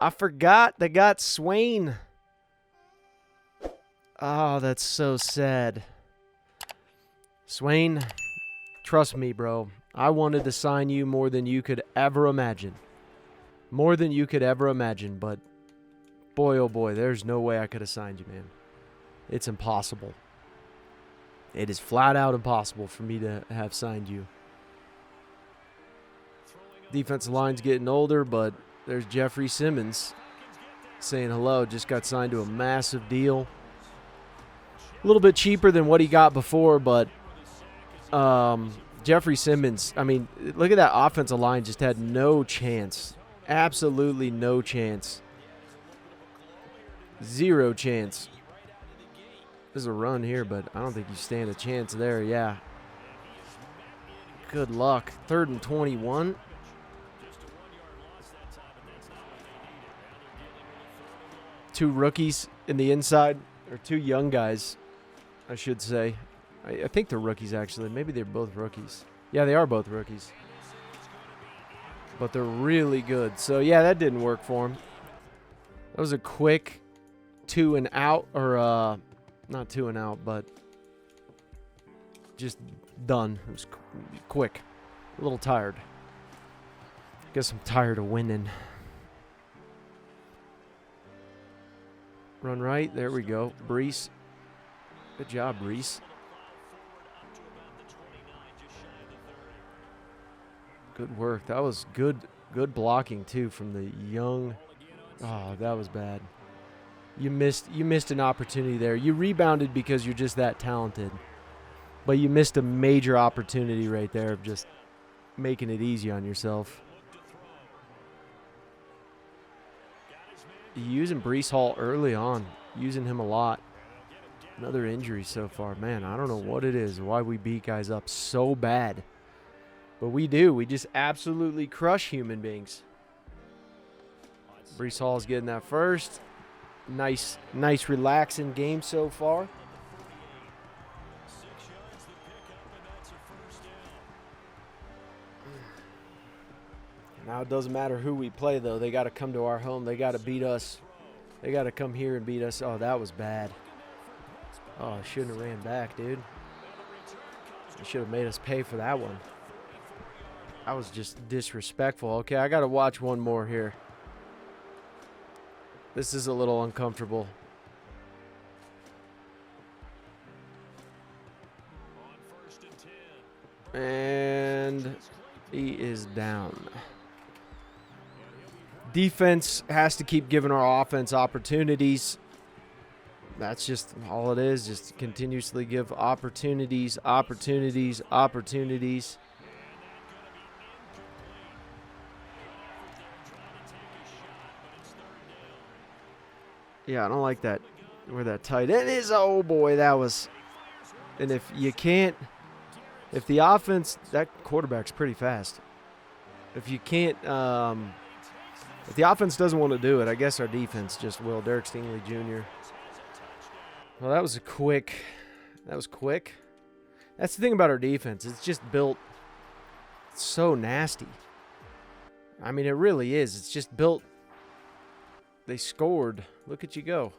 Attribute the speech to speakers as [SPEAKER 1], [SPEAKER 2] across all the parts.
[SPEAKER 1] I forgot they got Swain. Oh, that's so sad. Swain, trust me, bro. I wanted to sign you more than you could ever imagine. More than you could ever imagine, but boy, oh boy, there's no way I could have signed you, man. It's impossible. It is flat out impossible for me to have signed you. Defensive line's getting older, but there's Jeffrey Simmons saying hello. Just got signed to a massive deal. A little bit cheaper than what he got before, but Jeffrey Simmons, I mean, look at that offensive line. Just had no chance. Absolutely no chance. Zero chance. There's a run here, but I don't think you stand a chance there. Yeah. Good luck. 3rd and 21. Two rookies in the inside, or two young guys, I should say. I think they're rookies, actually. Maybe they're both rookies. Yeah, they are both rookies. But they're really good. So, yeah, that didn't work for him. That was a quick 2 and out, or not 2 and out, but just done. It was quick. A little tired. Guess I'm tired of winning. Run right. There we go. Brees. Good job, Brees. Good work. That was good blocking, too, from the young. Oh, that was bad. You missed an opportunity there. You rebounded because you're just that talented. But you missed a major opportunity right there of just making it easy on yourself. Using Brees Hall early on. Using him a lot. Another injury so far. Man, I don't know what it is. Why we beat guys up so bad. But we do. We just absolutely crush human beings. Brees Hall's getting that first. Nice relaxing game so far. Now it doesn't matter who we play, though. They got to come to our home. They got to beat us. They got to come here and beat us. Oh, that was bad. Oh, I shouldn't have ran back, dude. They should have made us pay for that one. That was just disrespectful. Okay, I got to watch one more here. This is a little uncomfortable. And he is down. Defense has to keep giving our offense opportunities. That's just all it is. Just continuously give opportunities. Yeah, I don't like that. Where that tight end is. Oh, boy, that was. And if you can't. If the offense. That quarterback's pretty fast. If you can't. If the offense doesn't want to do it, I guess our defense just will. Derek Stingley Jr. Well, that was quick. That's the thing about our defense. It's just built so nasty. I mean, it really is. It's just built. They scored. Look at you go.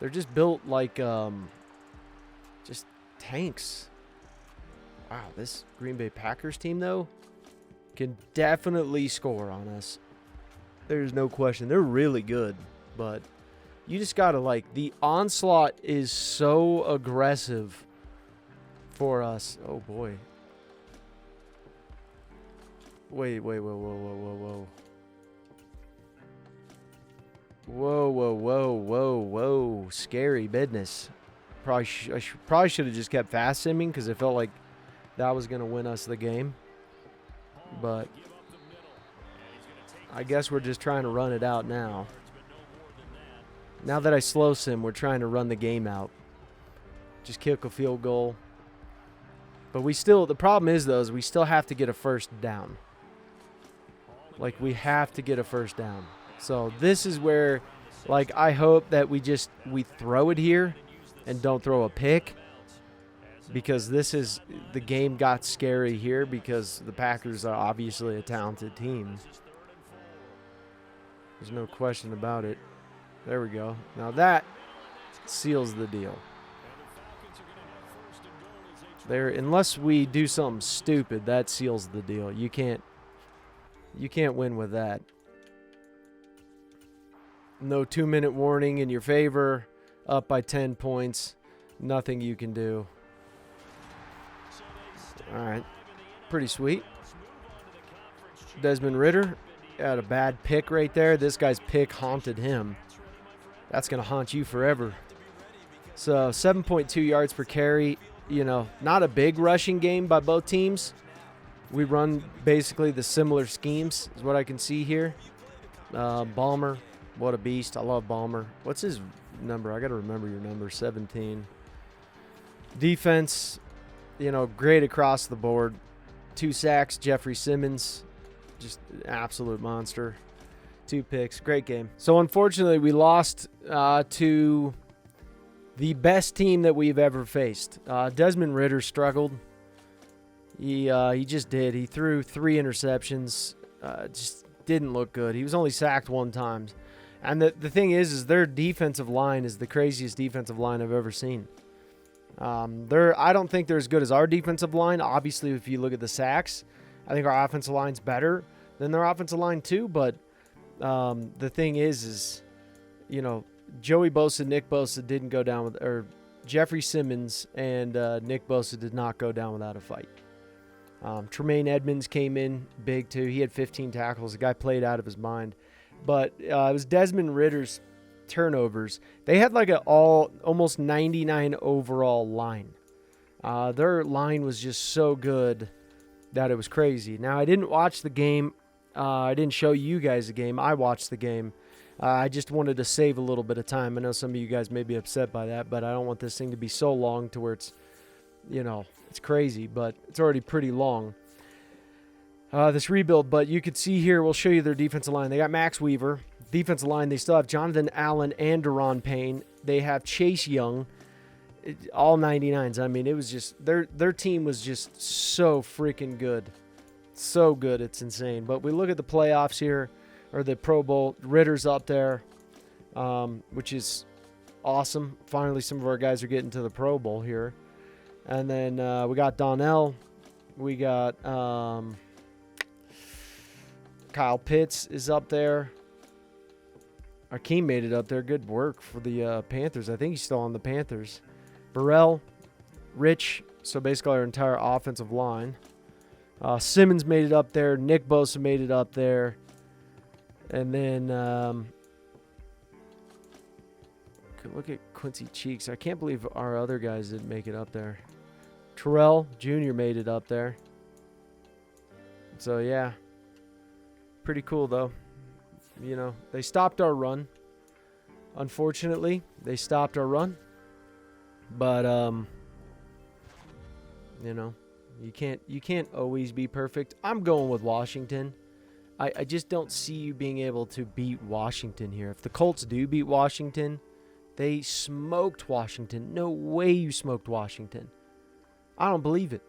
[SPEAKER 1] They're just built like just tanks. Wow, this Green Bay Packers team, though, can definitely score on us. There's no question. They're really good, but you just got to, like, the onslaught is so aggressive for us. Oh, boy. Wait, whoa. Whoa. Scary business. I probably should have just kept fast simming because it felt like that was going to win us the game. But I guess we're just trying to run it out now. Now that I slow sim, we're trying to run the game out. Just kick a field goal. But the problem is, though, is we still have to get a first down. Like, we have to get a first down. So this is where, like, I hope that we throw it here and don't throw a pick. Because the game got scary here because the Packers are obviously a talented team. There's no question about it. There we go. Now that seals the deal. There, unless we do something stupid, that seals the deal. You can't win with that. No 2-minute warning in your favor. Up by 10 points. Nothing you can do. All right. Pretty sweet. Desmond Ridder had a bad pick right there. This guy's pick haunted him. That's going to haunt you forever. So 7.2 yards per carry. You know, not a big rushing game by both teams. We run basically the similar schemes is what I can see here. Balmer, what a beast. I love Balmer. What's his number? I got to remember your number, 17. Defense, you know, great across the board. 2 sacks, Jeffrey Simmons, just an absolute monster. 2 picks, great game. So unfortunately, we lost to the best team that we've ever faced. Desmond Ridder struggled. He just did. He threw 3 interceptions. Just didn't look good. He was only sacked 1 time. And the thing is their defensive line is the craziest defensive line I've ever seen. I don't think they're as good as our defensive line. Obviously, if you look at the sacks, I think our offensive line's better than their offensive line too. But the thing is, you know, Joey Bosa, Nick Bosa didn't go down with, or Jeffrey Simmons and Nick Bosa did not go down without a fight. Tremaine Edmonds came in big too. He had 15 tackles. The guy played out of his mind. But it was Desmond Ridder's turnovers. They had like almost 99 overall line. Their line was just so good that it was crazy. Now, I didn't watch the game. I didn't show you guys the game. I watched the game. I just wanted to save a little bit of time. I know some of you guys may be upset by that, but I don't want this thing to be so long to where it's, you know, it's crazy, but it's already pretty long. This rebuild, but you could see here, we'll show you their defensive line. They got Max Weaver. Defensive line, they still have Jonathan Allen and Deron Payne. They have Chase Young, all 99s. I mean, it was just, their team was just so freaking good. So good, it's insane. But we look at the playoffs here, or the Pro Bowl. Ritter's up there, which is awesome. Finally, some of our guys are getting to the Pro Bowl here. And then we got Donnell. We got Kyle Pitts is up there. Akeem made it up there. Good work for the Panthers. I think he's still on the Panthers. Burrell, Rich, so basically our entire offensive line. Simmons made it up there. Nick Bosa made it up there. And then look at Quincy Cheeks. I can't believe our other guys didn't make it up there. Terrell Jr. made it up there. So, yeah. Pretty cool, though. You know, they stopped our run. Unfortunately, they stopped our run. But, you know, you can't always be perfect. I'm going with Washington. I just don't see you being able to beat Washington here. If the Colts do beat Washington, they smoked Washington. No way you smoked Washington. I don't believe it.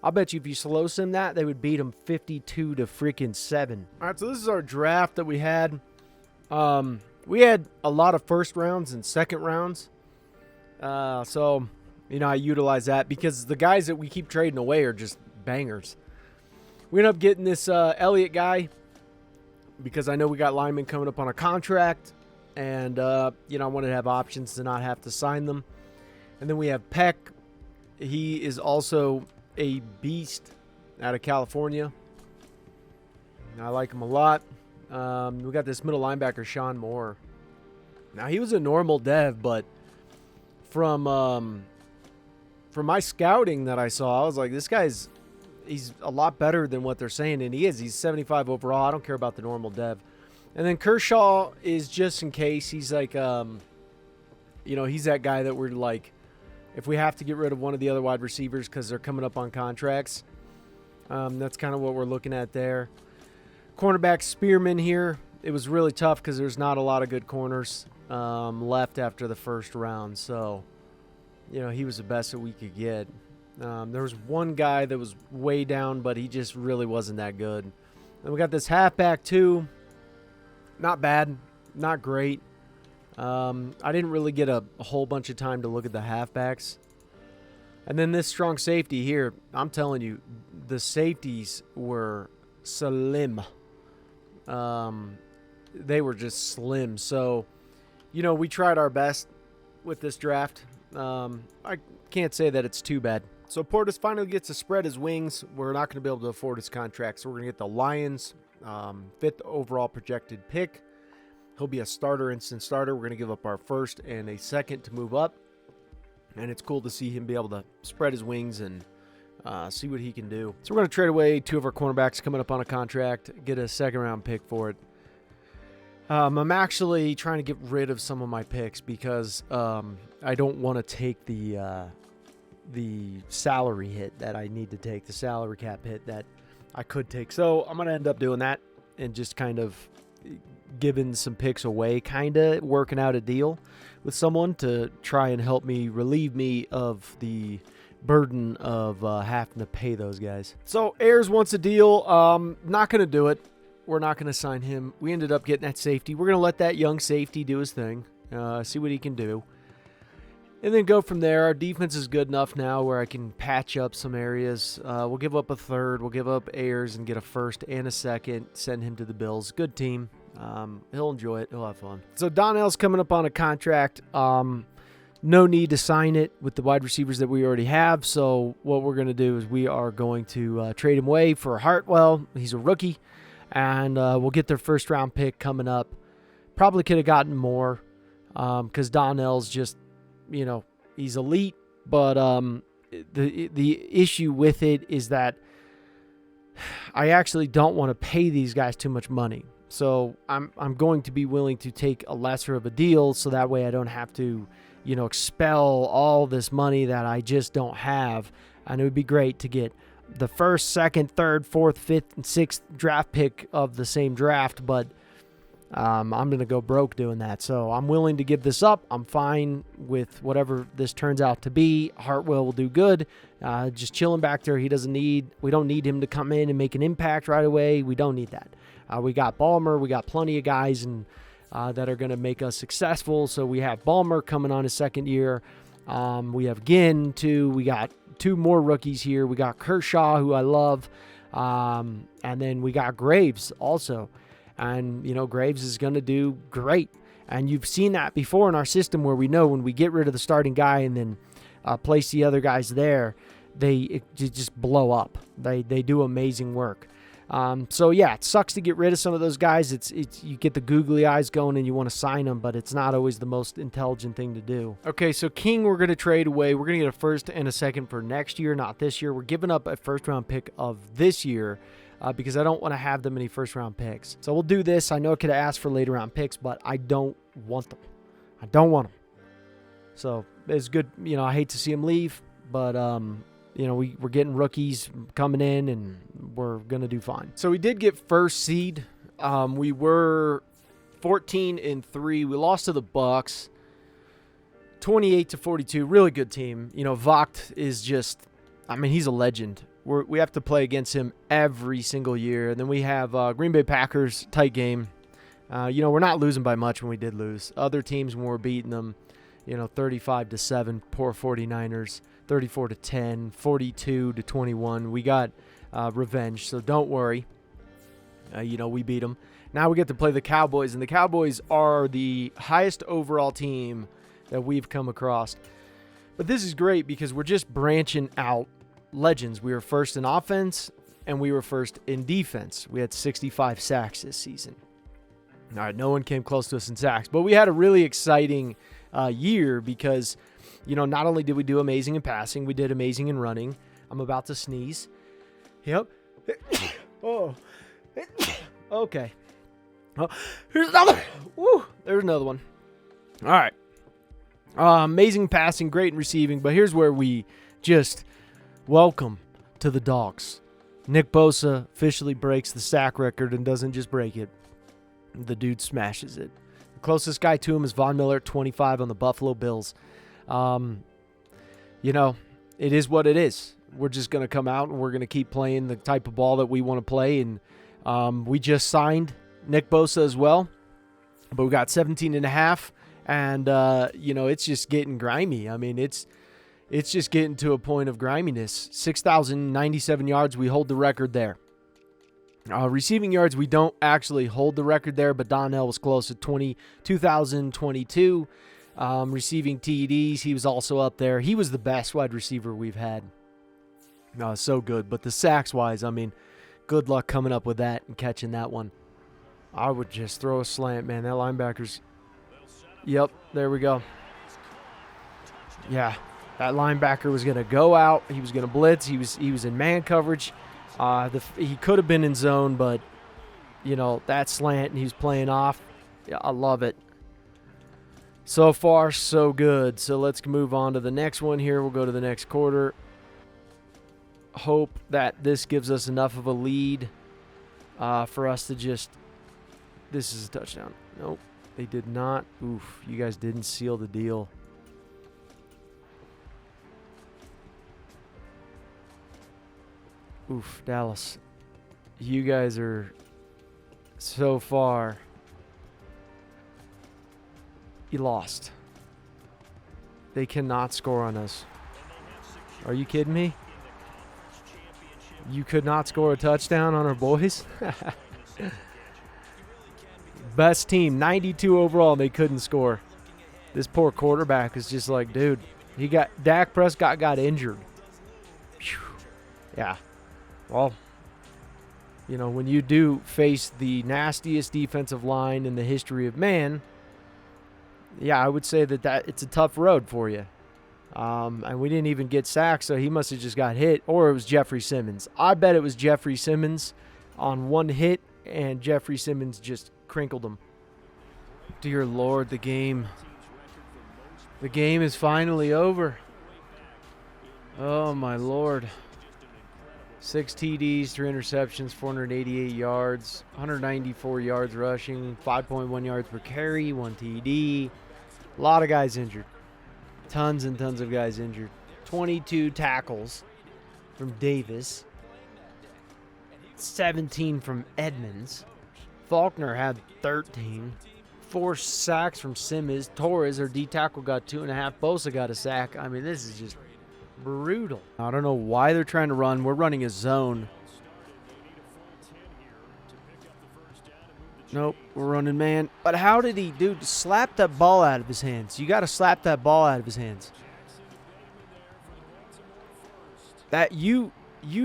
[SPEAKER 1] I'll bet you if you slow sim that, they would beat them 52-7. All right, so this is our draft that we had. We had a lot of first rounds and second rounds. So, you know, I utilize that because the guys that we keep trading away are just bangers. We ended up getting this Elliott guy because I know we got linemen coming up on a contract. And, you know, I wanted to have options to not have to sign them. And then we have Peck. He is also a beast out of California. I like him a lot. We got this middle linebacker, Sean Moore. Now, he was a normal dev, but from my scouting that I saw, I was like, this guy's he's a lot better than what they're saying, and he is. He's 75 overall. I don't care about the normal dev. And then Kershaw is just in case. He's like, you know, he's that guy that we're like, if we have to get rid of one of the other wide receivers because they're coming up on contracts, that's kind of what we're looking at there. Cornerback Spearman here. It was really tough because there's not a lot of good corners left after the first round. So, you know, he was the best that we could get. There was one guy that was way down, but he just really wasn't that good. And we got this halfback too. Not bad, not great. I didn't really get a whole bunch of time to look at the halfbacks. And then this strong safety here, I'm telling you, the safeties were slim. They were just slim. So, we tried our best with this draft. I can't say that it's too bad. So Portis finally gets to spread his wings. We're not going to be able to afford his contract, so we're going to get the Lions, 5th overall projected pick. He'll be a starter, instant starter. We're going to give up our first and a second to move up. And it's cool to see him be able to spread his wings and see what he can do. So we're going to trade away 2 of our cornerbacks coming up on a contract, get a second-round pick for it. I'm actually trying to get rid of some of my picks because I don't want to take the salary hit that I need to take, the salary cap hit that I could take. So I'm going to end up doing that and just kind of giving some picks away, kind of working out a deal with someone to try and help me, relieve me of the burden of having to pay those guys. So Ayers wants a deal. Not going to do it. We're not going to sign him. We ended up getting that safety. We're going to let that young safety do his thing, see what he can do, and then go from there. Our defense is good enough now where I can patch up some areas. We'll give up a third. We'll give up Ayers and get a first and a second, send him to the Bills. Good team. He'll enjoy it. He'll have fun. So Donnell's coming up on a contract. No need to sign it with the wide receivers that we already have. So what we're going to do is we are going to trade him away for Hartwell. He's a rookie. And we'll get their first-round pick coming up. Probably could have gotten more because Donnell's just, he's elite. But the issue with it is that I actually don't want to pay these guys too much money. So I'm going to be willing to take a lesser of a deal so that way I don't have to, expel all this money that I just don't have. And it would be great to get the first, second, third, fourth, fifth, and sixth draft pick of the same draft, but I'm going to go broke doing that. So I'm willing to give this up. I'm fine with whatever this turns out to be. Hartwell will do good. Just chilling back there. We don't need him to come in and make an impact right away. We don't need that. We got Ballmer. We got plenty of guys that are going to make us successful. So we have Ballmer coming on his second year. We have Ginn, too. We got 2 more rookies here. We got Kershaw, who I love. And then we got Graves also. And, Graves is going to do great. And you've seen that before in our system where we know when we get rid of the starting guy and then place the other guys there, they just blow up. They do amazing work. So yeah, it sucks to get rid of some of those guys. It's you get the googly eyes going and you want to sign them, but it's not always the most intelligent thing to do. Okay, so King we're going to trade away. We're going to get a first and a second for next year, not this year. We're giving up a first-round pick of this year because I don't want to have that many first-round picks. So we'll do this. I know I could have asked for later-round picks, but I don't want them. I don't want them. So it's good. I hate to see them leave, but we're getting rookies coming in, and we're going to do fine. So we did get first seed. We were 14-3. We lost to the Bucks, 28-42. Really good team. Vogt is just, he's a legend. We have to play against him every single year. And then we have Green Bay Packers, tight game. We're not losing by much when we did lose. Other teams, when we're beating them, 35-7, poor 49ers. 34-10, 42-21. We got revenge, so don't worry. We beat them. Now we get to play the Cowboys, and the Cowboys are the highest overall team that we've come across. But this is great because we're just branching out legends. We were first in offense, and we were first in defense. We had 65 sacks this season. All right, no one came close to us in sacks, but we had a really exciting year because not only did we do amazing in passing, we did amazing in running. I'm about to sneeze. Yep. Oh. Okay. Oh, here's another. Woo. There's another one. All right. Amazing passing, great in receiving, but here's where we just welcome to the dogs. Nick Bosa officially breaks the sack record and doesn't just break it. The dude smashes it. The closest guy to him is Von Miller at 25 on the Buffalo Bills. It is what it is. We're just going to come out and we're going to keep playing the type of ball that we want to play. And we just signed Nick Bosa as well. But we got 17 and a half, and, you know, it's just getting grimy. I mean, it's just getting to a point of griminess. 6,097 yards, we hold the record there. Receiving yards, we don't actually hold the record there, but Donnell was close at 2,022. Receiving TDs, he was also up there. He was the best wide receiver we've had. So good. But the sacks-wise, I mean, good luck coming up with that and catching that one. I would just throw a slant, man. That linebacker's... Yep, there we go. Yeah, that linebacker was going to go out. He was going to blitz. He was in man coverage. He could have been in zone, but, you know, that slant, and he was playing off. Yeah, I love it. So far, so good. So let's move on to the next one here. We'll go to the next quarter. Hope that this gives us enough of a lead for us to just... This is a touchdown. Nope, they did not. Oof, you guys didn't seal the deal. Oof, Dallas. You guys are so far. You lost. They cannot score on us. Are you kidding me? You could not score a touchdown on our boys? Best team, 92 overall, and they couldn't score. This poor quarterback is just like, dude, Dak Prescott got injured. Whew. Yeah. Well, you know, when you do face the nastiest defensive line in the history of man, yeah, I would say that it's a tough road for you. And we didn't even get sacked, so he must have just got hit, or it was Jeffrey Simmons. I bet it was Jeffrey Simmons on one hit, and Jeffrey Simmons just crinkled him. Dear Lord, the game is finally over. Oh, my Lord. 6 TDs, 3 interceptions, 488 yards, 194 yards rushing, 5.1 yards per carry, 1 TD. A lot of guys injured. Tons and tons of guys injured. 22 tackles from Davis. 17 from Edmonds. Faulkner had 13. 4 sacks from Simmons. Torres, our D tackle, got 2.5. Bosa got a sack. I mean, this is just brutal. I don't know why they're trying to run. We're running a zone. Nope, we're running man. But how did he, dude, slap that ball out of his hands? You got to slap that ball out of his hands. That you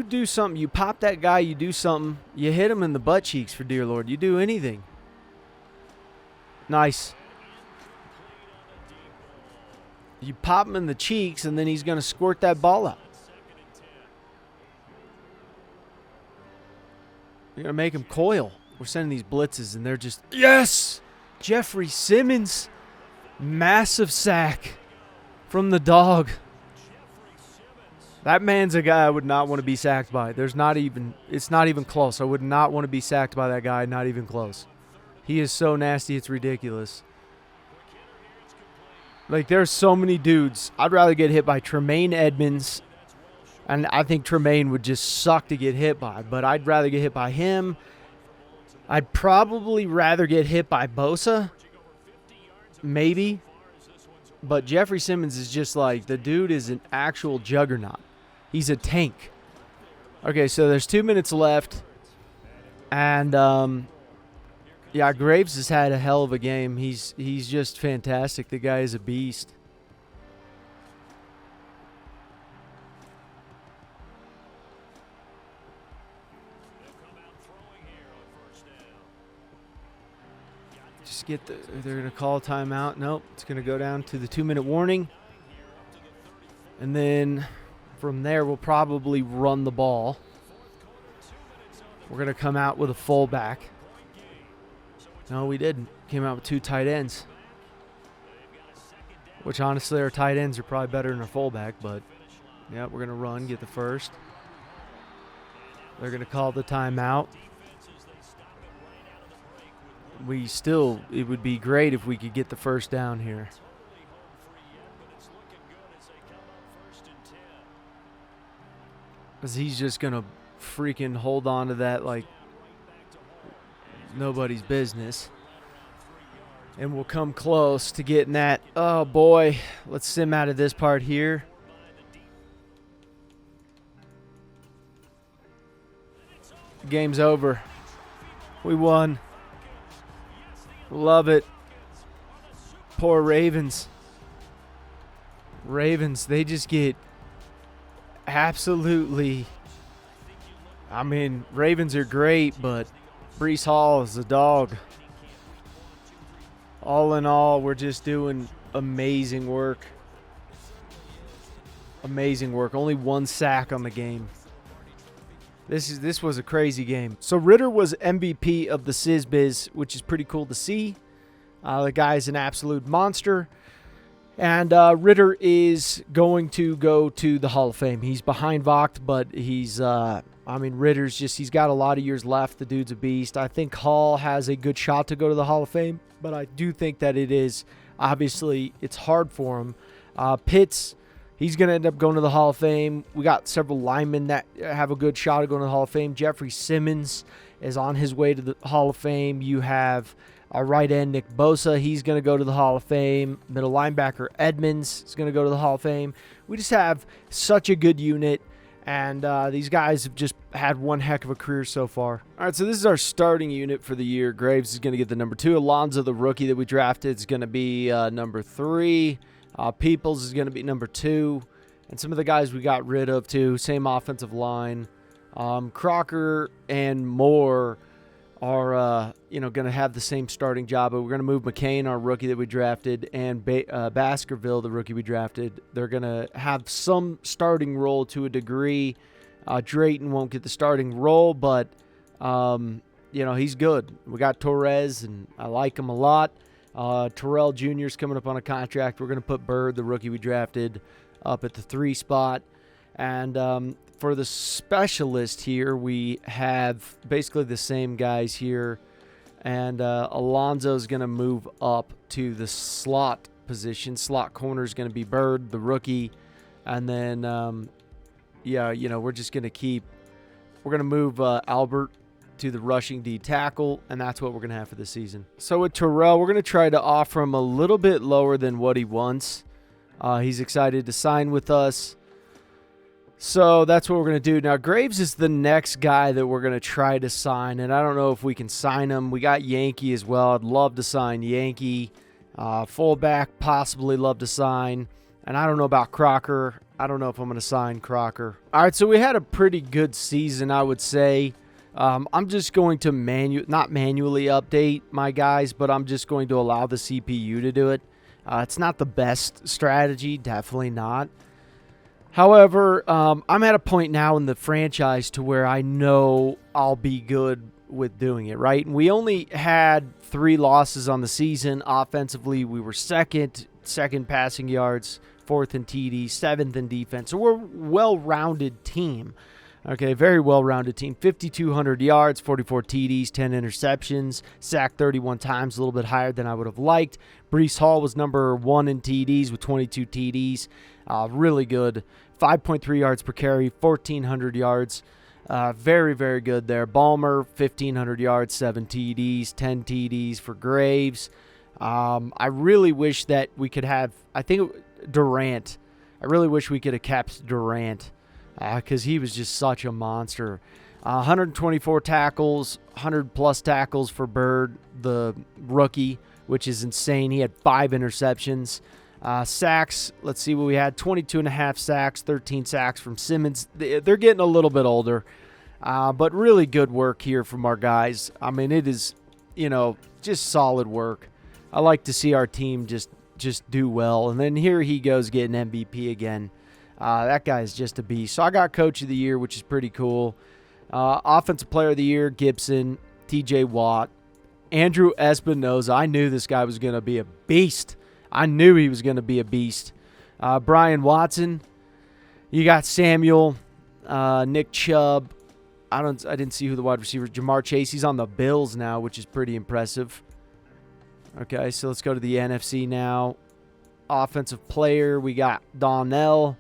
[SPEAKER 1] do something. You pop that guy, you do something. You hit him in the butt cheeks, for dear Lord. You do anything. Nice. You pop him in the cheeks, and then he's going to squirt that ball out. You're going to make him coil. We're sending these blitzes, and they're just, yes! Jeffrey Simmons. Massive sack from the dog. That man's a guy I would not want to be sacked by. It's not even close. I would not want to be sacked by that guy, not even close. He is so nasty, it's ridiculous. Like, there's so many dudes. I'd rather get hit by Tremaine Edmonds, and I think Tremaine would just suck to get hit by, but I'd rather get hit by him. I'd probably rather get hit by Bosa, maybe, but Jeffrey Simmons is just like, the dude is an actual juggernaut. He's a tank. Okay, so there's 2 minutes left, and yeah, Graves has had a hell of a game. He's just fantastic. The guy is a beast. They're going to call a timeout. Nope, it's going to go down to the 2-minute warning. And then from there, we'll probably run the ball. We're going to come out with a fullback. No, we didn't. Came out with 2 tight ends. Which, honestly, our tight ends are probably better than our fullback. But, yeah, we're going to run, get the first. They're going to call the timeout. It would be great if we could get the first down here. Because he's just going to freaking hold on to that like nobody's business. And we'll come close to getting that. Oh, boy. Let's sim out of this part here. Game's over. We won. Love it. Poor Ravens. Ravens, they just get absolutely... I mean, Ravens are great, but Breece Hall is a dog. All in all, we're just doing amazing work. Amazing work. Only 1 sack on the game. This was a crazy game. So Ridder was MVP of the Sizbiz, which is pretty cool to see. The guy is an absolute monster. And Ridder is going to go to the Hall of Fame. He's behind Vogt, but he's... I mean, Ritter's just, he's got a lot of years left. The dude's a beast. I think Hall has a good shot to go to the Hall of Fame, but I do think that it is, obviously, it's hard for him. Pitts, he's going to end up going to the Hall of Fame. We got several linemen that have a good shot of going to the Hall of Fame. Jeffrey Simmons is on his way to the Hall of Fame. You have our right end, Nick Bosa. He's going to go to the Hall of Fame. Middle linebacker, Edmonds, is going to go to the Hall of Fame. We just have such a good unit. And these guys have just had one heck of a career so far. All right, so this is our starting unit for the year. Graves is going to get the number 2. Alonzo, the rookie that we drafted, is going to be number 3. Peoples is going to be number 2. And some of the guys we got rid of, too. Same offensive line. Crocker and Moore are, going to have the same starting job. But we're going to move McCain, our rookie that we drafted, and Baskerville, the rookie we drafted. They're going to have some starting role to a degree. Drayton won't get the starting role, but, he's good. We got Torres, and I like him a lot. Terrell Jr. is coming up on a contract. We're going to put Bird, the rookie we drafted, up at the 3 spot. And for the specialist here, we have basically the same guys here. And Alonzo's going to move up to the slot position. Slot corner is going to be Bird, the rookie. And then, we're just going to we're going to move Albert to the rushing D tackle, and that's what we're going to have for the season. So with Terrell, we're going to try to offer him a little bit lower than what he wants. He's excited to sign with us. So that's what we're going to do. Now, Graves is the next guy that we're going to try to sign, and I don't know if we can sign him. We got Yankee as well. I'd love to sign Yankee. Fullback, possibly love to sign. And I don't know about Crocker. I don't know if I'm going to sign Crocker. All right, so we had a pretty good season, I would say. I'm just going to not manually update my guys, but I'm just going to allow the CPU to do it. It's not the best strategy, definitely not. However, I'm at a point now in the franchise to where I know I'll be good with doing it, right? And we only had 3 losses on the season. Offensively, we were second passing yards, 4th in TD, 7th in defense. So we're a well-rounded team. Okay, very well-rounded team. 5,200 yards, 44 TDs, 10 interceptions, sacked 31 times, a little bit higher than I would have liked. Breece Hall was number 1 in TDs with 22 TDs. Really good. 5.3 yards per carry, 1,400 yards. Very, very good there. Ballmer, 1,500 yards, 7 TDs, 10 TDs for Graves. I really wish that we could have, Durant. I really wish we could have kept Durant because he was just such a monster. 124 tackles, 100-plus tackles for Bird, the rookie, which is insane. He had 5 interceptions. Sacks, let's see what we had. 22.5 sacks, 13 sacks from Simmons. They're getting a little bit older, but really good work here from our guys. I mean, it is, just solid work. I like to see our team just do well. And then here he goes getting MVP again. That guy is just a beast. So I got Coach of the Year, which is pretty cool. Offensive Player of the Year, Gibson, TJ Watt, Andrew Espinoza. I knew this guy was going to be a beast. I knew he was going to be a beast. Brian Watson. You got Samuel, Nick Chubb. I didn't see who the wide receiver. Jamar Chase. He's on the Bills now, which is pretty impressive. Okay, so let's go to the NFC now. Offensive player, we got Donnell,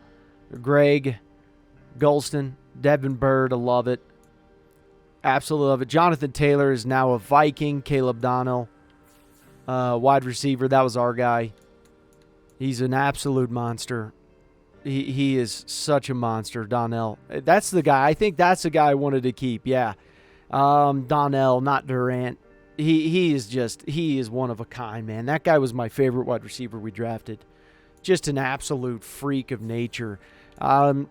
[SPEAKER 1] Greg, Golston, Devin Bird. I love it. Absolutely love it. Jonathan Taylor is now a Viking. Caleb Donnell. wide receiver. That was our guy. He's an absolute monster. He is such a monster, Donnell. That's the guy. I think that's the guy I wanted to keep. Yeah, Donnell, not Durant. He is one of a kind, man. That guy was my favorite wide receiver we drafted. Just an absolute freak of nature.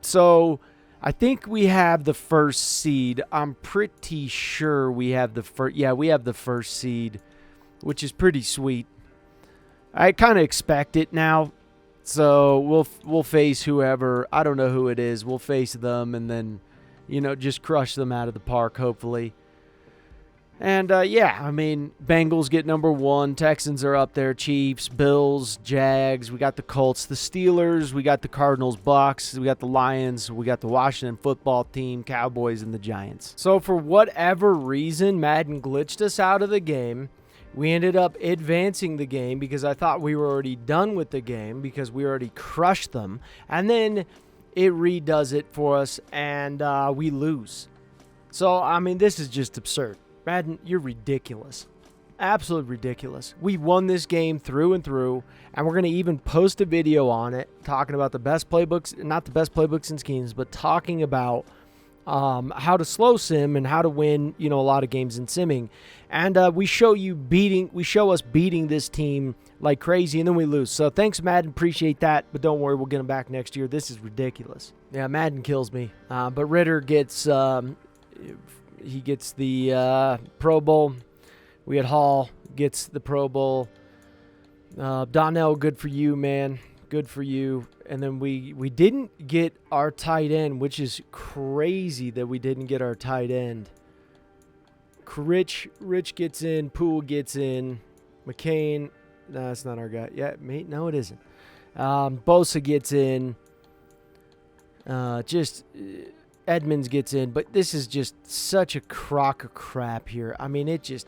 [SPEAKER 1] So I think we have the first seed. I'm pretty sure we have the first. Yeah, we have the first seed, which is pretty sweet. I kind of expect it now. So we'll face whoever. I don't know who it is. We'll face them and then, just crush them out of the park, hopefully. And, yeah, I mean, Bengals get number 1. Texans are up there. Chiefs, Bills, Jags. We got the Colts, the Steelers. We got the Cardinals, Bucks. We got the Lions. We got the Washington football team, Cowboys, and the Giants. So for whatever reason, Madden glitched us out of the game. We ended up advancing the game because I thought we were already done with the game because we already crushed them. And then it redoes it for us, and we lose. So, I mean, this is just absurd. Madden, you're ridiculous. Absolutely ridiculous. We won this game through and through, and we're going to even post a video on it talking about the best playbooks, not the best playbooks and schemes, but talking about how to slow sim and how to win, a lot of games in simming. And we show us beating this team like crazy, and then we lose. So thanks, Madden. Appreciate that. But don't worry, we'll get them back next year. This is ridiculous. Yeah, Madden kills me. But Ridder gets the Pro Bowl. We had Hall gets the Pro Bowl. Donnell, good for you, man. Good for you. And then we didn't get our tight end, which is crazy that we didn't get our tight end. Rich gets in. Poole gets in. McCain. No, that's not our guy. Yeah, mate. No, it isn't. Bosa gets in. Edmonds gets in. But this is just such a crock of crap here. I mean, it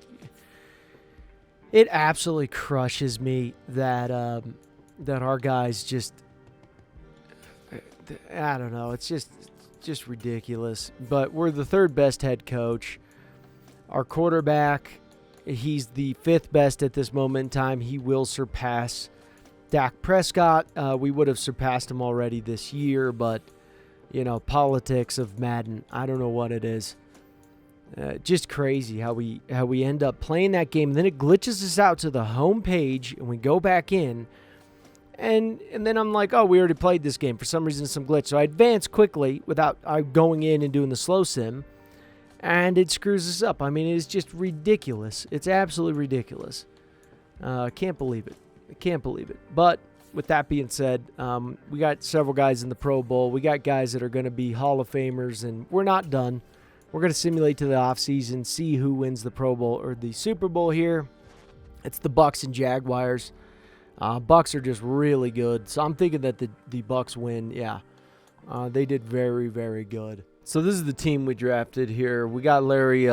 [SPEAKER 1] absolutely crushes me that our guys just, I don't know. It's just ridiculous. But we're the third best head coach. Our quarterback, he's the 5th best at this moment in time. He will surpass Dak Prescott. We would have surpassed him already this year, but, politics of Madden, I don't know what it is. Just crazy how we end up playing that game. And then it glitches us out to the home page, and we go back in. And then I'm like, oh, we already played this game. For some reason, some glitch. So I advance quickly without going in and doing the slow sim. And it screws us up. I mean, it's just ridiculous. It's absolutely ridiculous. Can't believe it. I can't believe it. But with that being said, we got several guys in the Pro Bowl. We got guys that are going to be Hall of Famers. And we're not done. We're going to simulate to the offseason, see who wins the Pro Bowl or the Super Bowl here. It's the Bucks and Jaguars. Bucks are just really good. So I'm thinking that the Bucks win. Yeah. They did very, very good. So this is the team we drafted here. We got Larry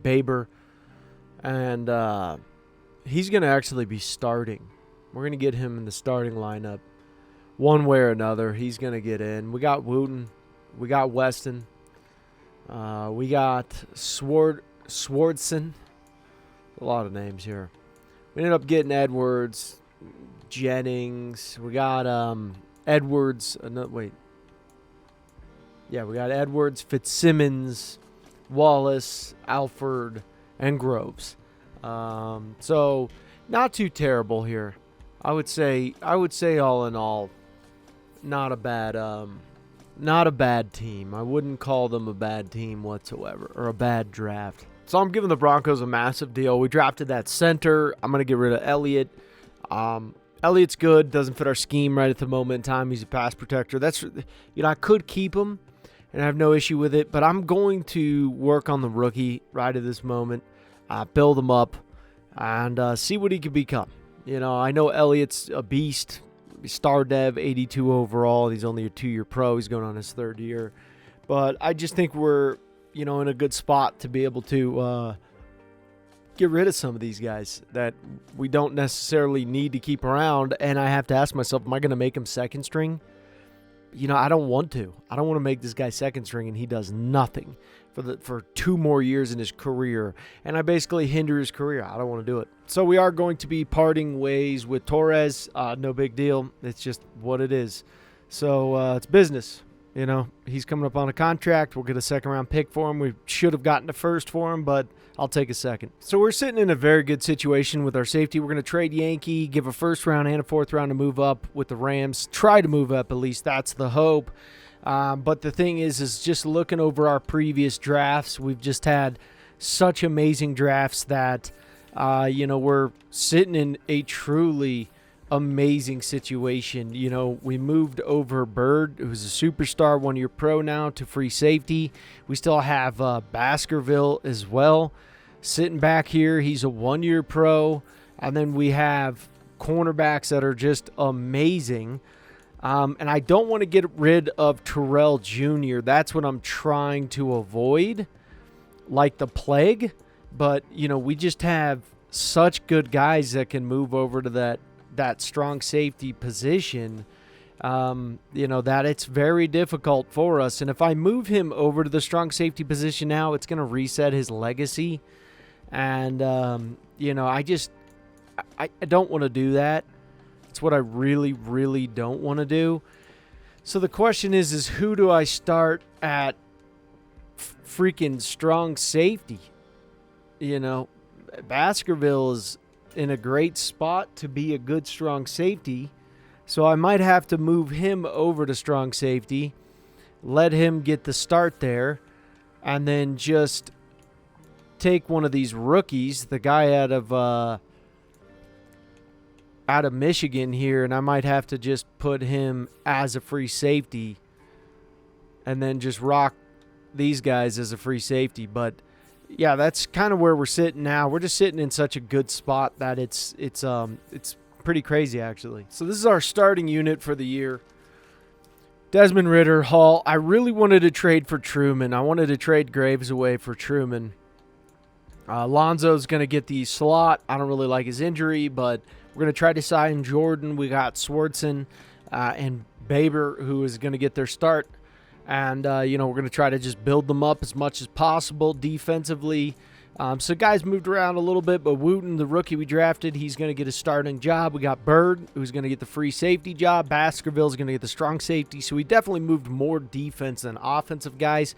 [SPEAKER 1] Baber, and he's going to actually be starting. We're going to get him in the starting lineup one way or another. He's going to get in. We got Wooten. We got Weston. We got Swardson. A lot of names here. We ended up getting Edwards, Jennings. We got Edwards. We got Edwards, Fitzsimmons, Wallace, Alford, and Groves. So not too terrible here. I would say all in all, not a bad team. I wouldn't call them a bad team whatsoever, or a bad draft. So I'm giving the Broncos a massive deal. We drafted that center. I'm going to get rid of Elliott. Elliott's good. Doesn't fit our scheme right at the moment in time. He's a pass protector. I could keep him and I have no issue with it, but I'm going to work on the rookie right at this moment, build him up, and see what he could become. I know Elliott's a beast. Star Dev, 82 overall. He's only a 2-year pro. He's going on his 3rd year. But I just think we're, in a good spot to be able to get rid of some of these guys that we don't necessarily need to keep around. And I have to ask myself, am I going to make them second string? I don't want to. I don't want to make this guy second string and he does nothing for 2 more years in his career. And I basically hinder his career. I don't want to do it. So we are going to be parting ways with Torres. No big deal. It's just what it is. So it's business. He's coming up on a contract. We'll get a second-round pick for him. We should have gotten a first for him, but I'll take a second. So we're sitting in a very good situation with our safety. We're going to trade Yankee, give a first round and a fourth round to move up with the Rams. Try to move up, at least that's the hope. But the thing is just looking over our previous drafts, we've just had such amazing drafts that, we're sitting in a truly amazing situation. We moved over Bird, who's a superstar, 1-year pro now, to free safety. We still have Baskerville as well sitting back here. He's a 1-year pro. And then we have cornerbacks that are just amazing. And I don't want to get rid of Terrell Jr. That's what I'm trying to avoid, like the plague. But, we just have such good guys that can move over to that strong safety position, that it's very difficult for us. And if I move him over to the strong safety position now, it's going to reset his legacy. And, I don't want to do that. It's what I really, really don't want to do. So the question is who do I start at freaking strong safety? Baskerville is in a great spot to be a good strong safety. So I might have to move him over to strong safety, let him get the start there, and then just take one of these rookies, the guy out of Michigan here, and I might have to just put him as a free safety and then just rock these guys as a free safety. But yeah, that's kind of where we're sitting now. We're just sitting in such a good spot that it's pretty crazy, actually. So this is our starting unit for the year. Desmond Ridder, Hall. I really wanted to trade for Truman. I wanted to trade Graves away for Truman. Lonzo's going to get the slot. I don't really like his injury, but we're going to try to sign Jordan. We got Swartzen and Baber, who is going to get their start. And, we're going to try to just build them up as much as possible defensively. So guys moved around a little bit, but Wooten, the rookie we drafted, he's going to get a starting job. We got Bird, who's going to get the free safety job. Baskerville's going to get the strong safety. So we definitely moved more defense than offensive guys.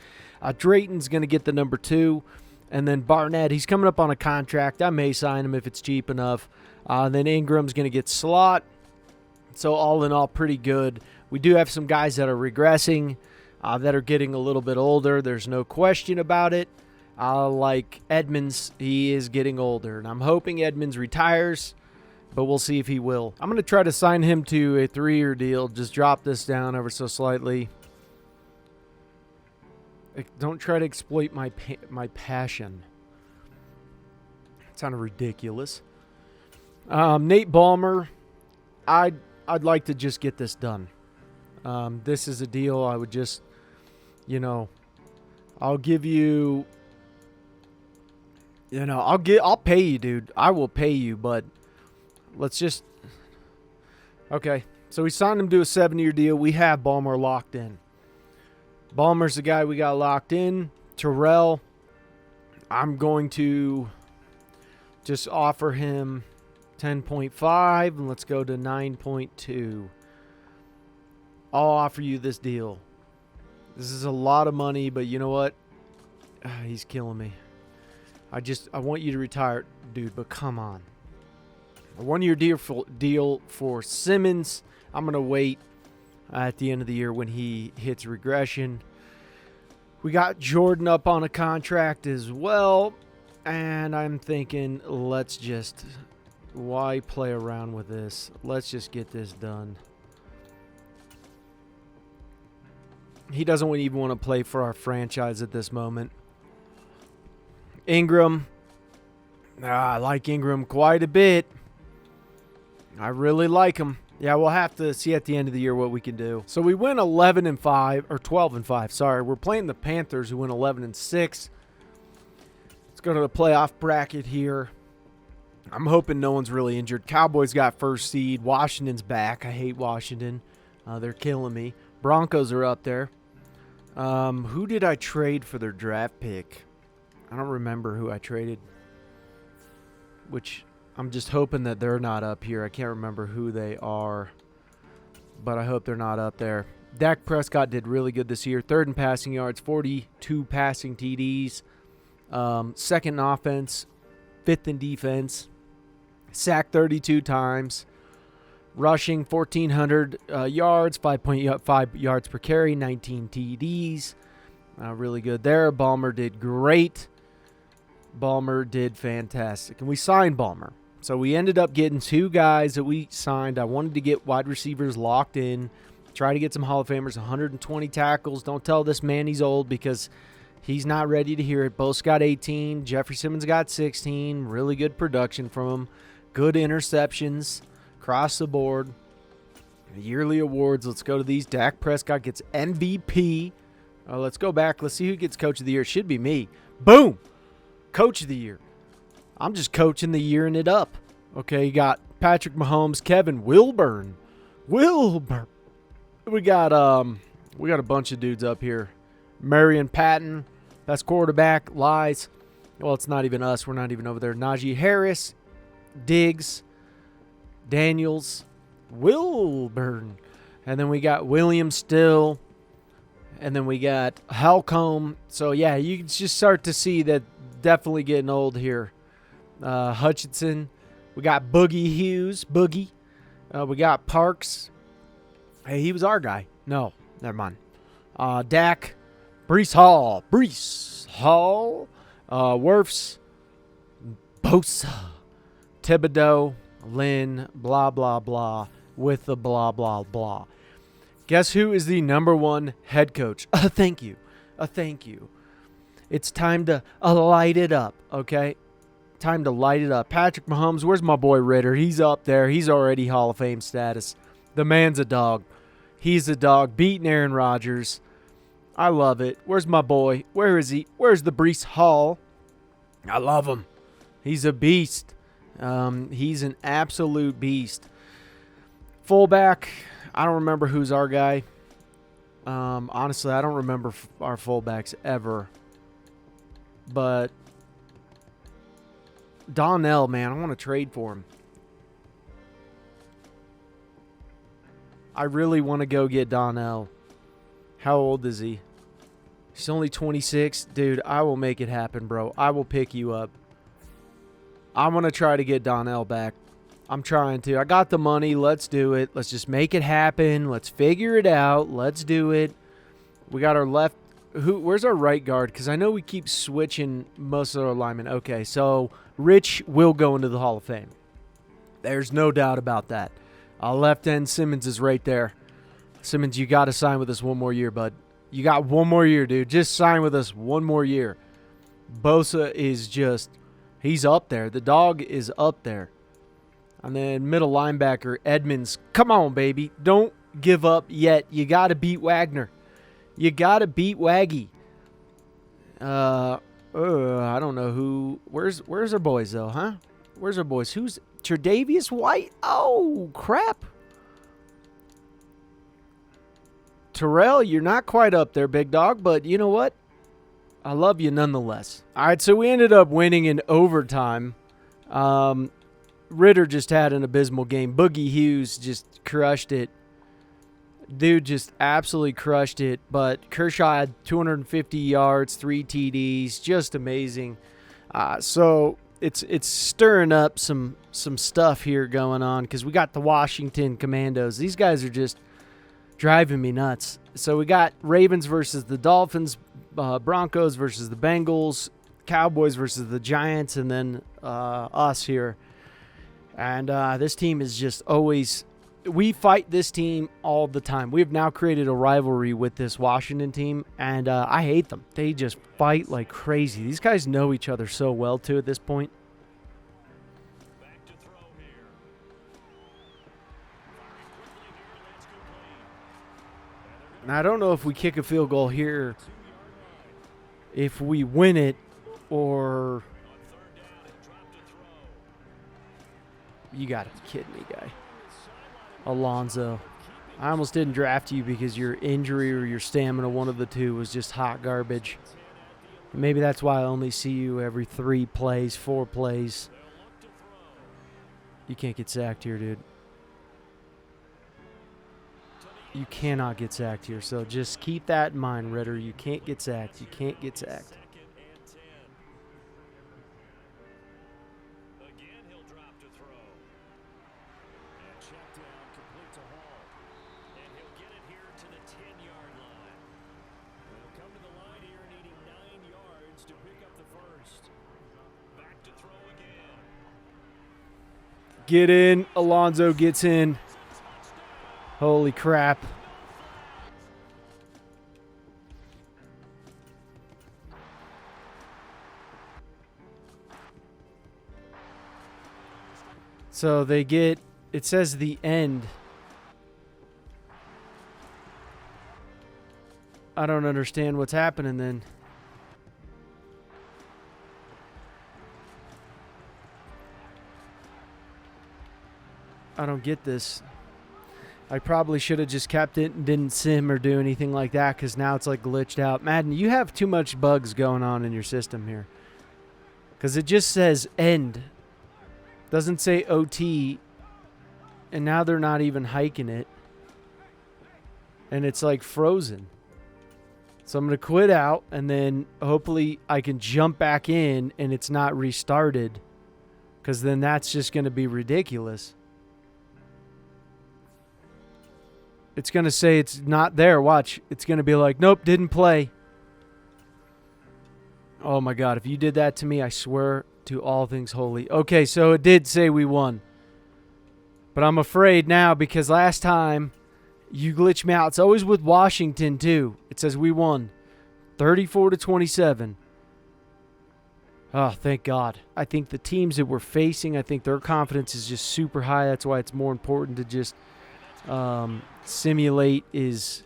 [SPEAKER 1] Drayton's going to get the number 2. And then Barnett, he's coming up on a contract. I may sign him if it's cheap enough. Then Ingram's going to get slot. So all in all, pretty good. We do have some guys that are regressing, that are getting a little bit older. There's no question about it. Like Edmonds, he is getting older. And I'm hoping Edmonds retires, but we'll see if he will. I'm going to try to sign him to a 3-year deal. Just drop this down ever so slightly. Don't try to exploit my passion. It sounded ridiculous. Nate Ballmer, I'd like to just get this done. This is a deal I would just, I'll give you, I'll pay you, dude. I will pay you, but let's just, okay. So we signed him to a 7-year deal. We have Ballmer locked in. Ballmer's the guy we got locked in. Terrell, I'm going to just offer him 10.5, and let's go to 9.2. I'll offer you this deal. This is a lot of money, but you know what? He's killing me. I want you to retire, dude, but come on. A 1-year deal for Simmons. I'm going to wait at the end of the year when he hits regression. We got Jordan up on a contract as well, and I'm thinking, why play around with this? Let's just get this done. He doesn't even want to play for our franchise at this moment. Ingram. I like Ingram quite a bit. I really like him. Yeah, we'll have to see at the end of the year what we can do. So we went 11-5, or 12-5, sorry. We're playing the Panthers, who went 11-6. Let's go to the playoff bracket here. I'm hoping no one's really injured. Cowboys got first seed. Washington's back. I hate Washington. They're killing me. Broncos are up there. Who did I trade for their draft pick? I don't remember who I traded. Which I'm just hoping that they're not up here. I can't remember who they are, but I hope they're not up there. Dak Prescott did really good this year. 3rd in passing yards, 42 passing TDs. 2nd in offense, 5th in defense. Sacked 32 times. Rushing 1,400 yards, 5.5 yards per carry, 19 TDs. Really good there. Ballmer did great. Ballmer did fantastic. And we signed Ballmer. So we ended up getting 2 guys that we signed. I wanted to get wide receivers locked in. Try to get some Hall of Famers, 120 tackles. Don't tell this man he's old because he's not ready to hear it. Both got 18. Jeffrey Simmons got 16. Really good production from him. Good interceptions across the board. Yearly awards. Let's go to these. Dak Prescott gets MVP. Let's go back. Let's see who gets Coach of the Year. It should be me. Boom! Coach of the Year. I'm just coaching the year and it up. Okay, you got Patrick Mahomes, Kevin Wilburn. We got a bunch of dudes up here. Marion Patton, best quarterback, lies. Well, it's not even us. We're not even over there. Najee Harris, Diggs, Daniels, Wilburn. And then we got William Still. And then we got Halcombe. So, yeah, you can just start to see that definitely getting old here. Hutchinson. We got Boogie Hughes. Boogie. We got Parks. Hey, he was our guy. No, never mind. Dak. Brees Hall. Wirfs. Bosa. Thibodeau. Lynn. Blah, blah, blah. With the blah, blah, blah. Guess who is the #1 head coach? Thank you. Thank you. It's time to light it up, okay? Time to light it up. Patrick Mahomes, where's my boy Ridder? He's up there. He's already Hall of Fame status. The man's a dog. He's a dog. Beating Aaron Rodgers. I love it. Where's my boy? Where is he? Where's the Brees Hall? I love him. He's a beast. He's an absolute beast. Fullback, I don't remember who's our guy. Honestly, I don't remember our fullbacks ever. But Donnell, man, I want to trade for him. I really want to go get Donnell. How old is he? He's only 26. Dude, I will make it happen, bro. I will pick you up. I want to try to get Donnell back. I'm trying to. I got the money. Let's do it. Let's just make it happen. Let's figure it out. Let's do it. We got our left. Where's our right guard? Because I know we keep switching most of our linemen. Okay, so Rich will go into the Hall of Fame. There's no doubt about that. Left end Simmons is right there. Simmons, you got to sign with us one more year, bud. You got one more year, dude. Just sign with us one more year. Bosa is just, he's up there. The dog is up there. And then middle linebacker, Edmonds. Come on, baby. Don't give up yet. You got to beat Wagner. You got to beat Waggy. I don't know who. Where's our boys, though, huh? Where's our boys? Who's Tre'Davious White? Oh, crap. Terrell, you're not quite up there, big dog, but you know what? I love you nonetheless. All right, so we ended up winning in overtime. Ridder just had an abysmal game. Boogie Hughes just crushed it. Dude just absolutely crushed it. But Kershaw had 250 yards, 3 TDs. Just amazing. So it's stirring up some stuff here going on because we got the Washington Commandos. These guys are just driving me nuts. So we got Ravens versus the Dolphins, Broncos versus the Bengals, Cowboys versus the Giants, and then us here. And this team is just always – we fight this team all the time. We have now created a rivalry with this Washington team, and I hate them. They just fight like crazy. These guys know each other so well, too, at this point. Now, I don't know if we kick a field goal here, if we win it, or you got to be kidding me, guy. Alonzo. I almost didn't draft you because your injury or your stamina, one of the two, was just hot garbage. Maybe that's why I only see you every 3 plays, 4 plays. You can't get sacked here, dude. You cannot get sacked here, so just keep that in mind, Ridder. You can't get sacked. You can't get sacked. Get in. Alonzo gets in. Holy crap. So they get, it says the end. I don't understand what's happening then. I don't get this. I probably should have just kept it and didn't sim or do anything like that because now it's like glitched out. Madden, you have too much bugs going on in your system here. Because it just says end. Doesn't say OT. And now they're not even hiking it. And it's like frozen. So I'm going to quit out and then hopefully I can jump back in and it's not restarted. Because then that's just going to be ridiculous. It's going to say it's not there. Watch. It's going to be like, nope, didn't play. Oh, my God. If you did that to me, I swear to all things holy. Okay, so it did say we won. But I'm afraid now because last time you glitched me out. It's always with Washington, too. It says we won 34-27. Oh, thank God. I think the teams that we're facing, I think their confidence is just super high. That's why it's more important to just simulate is.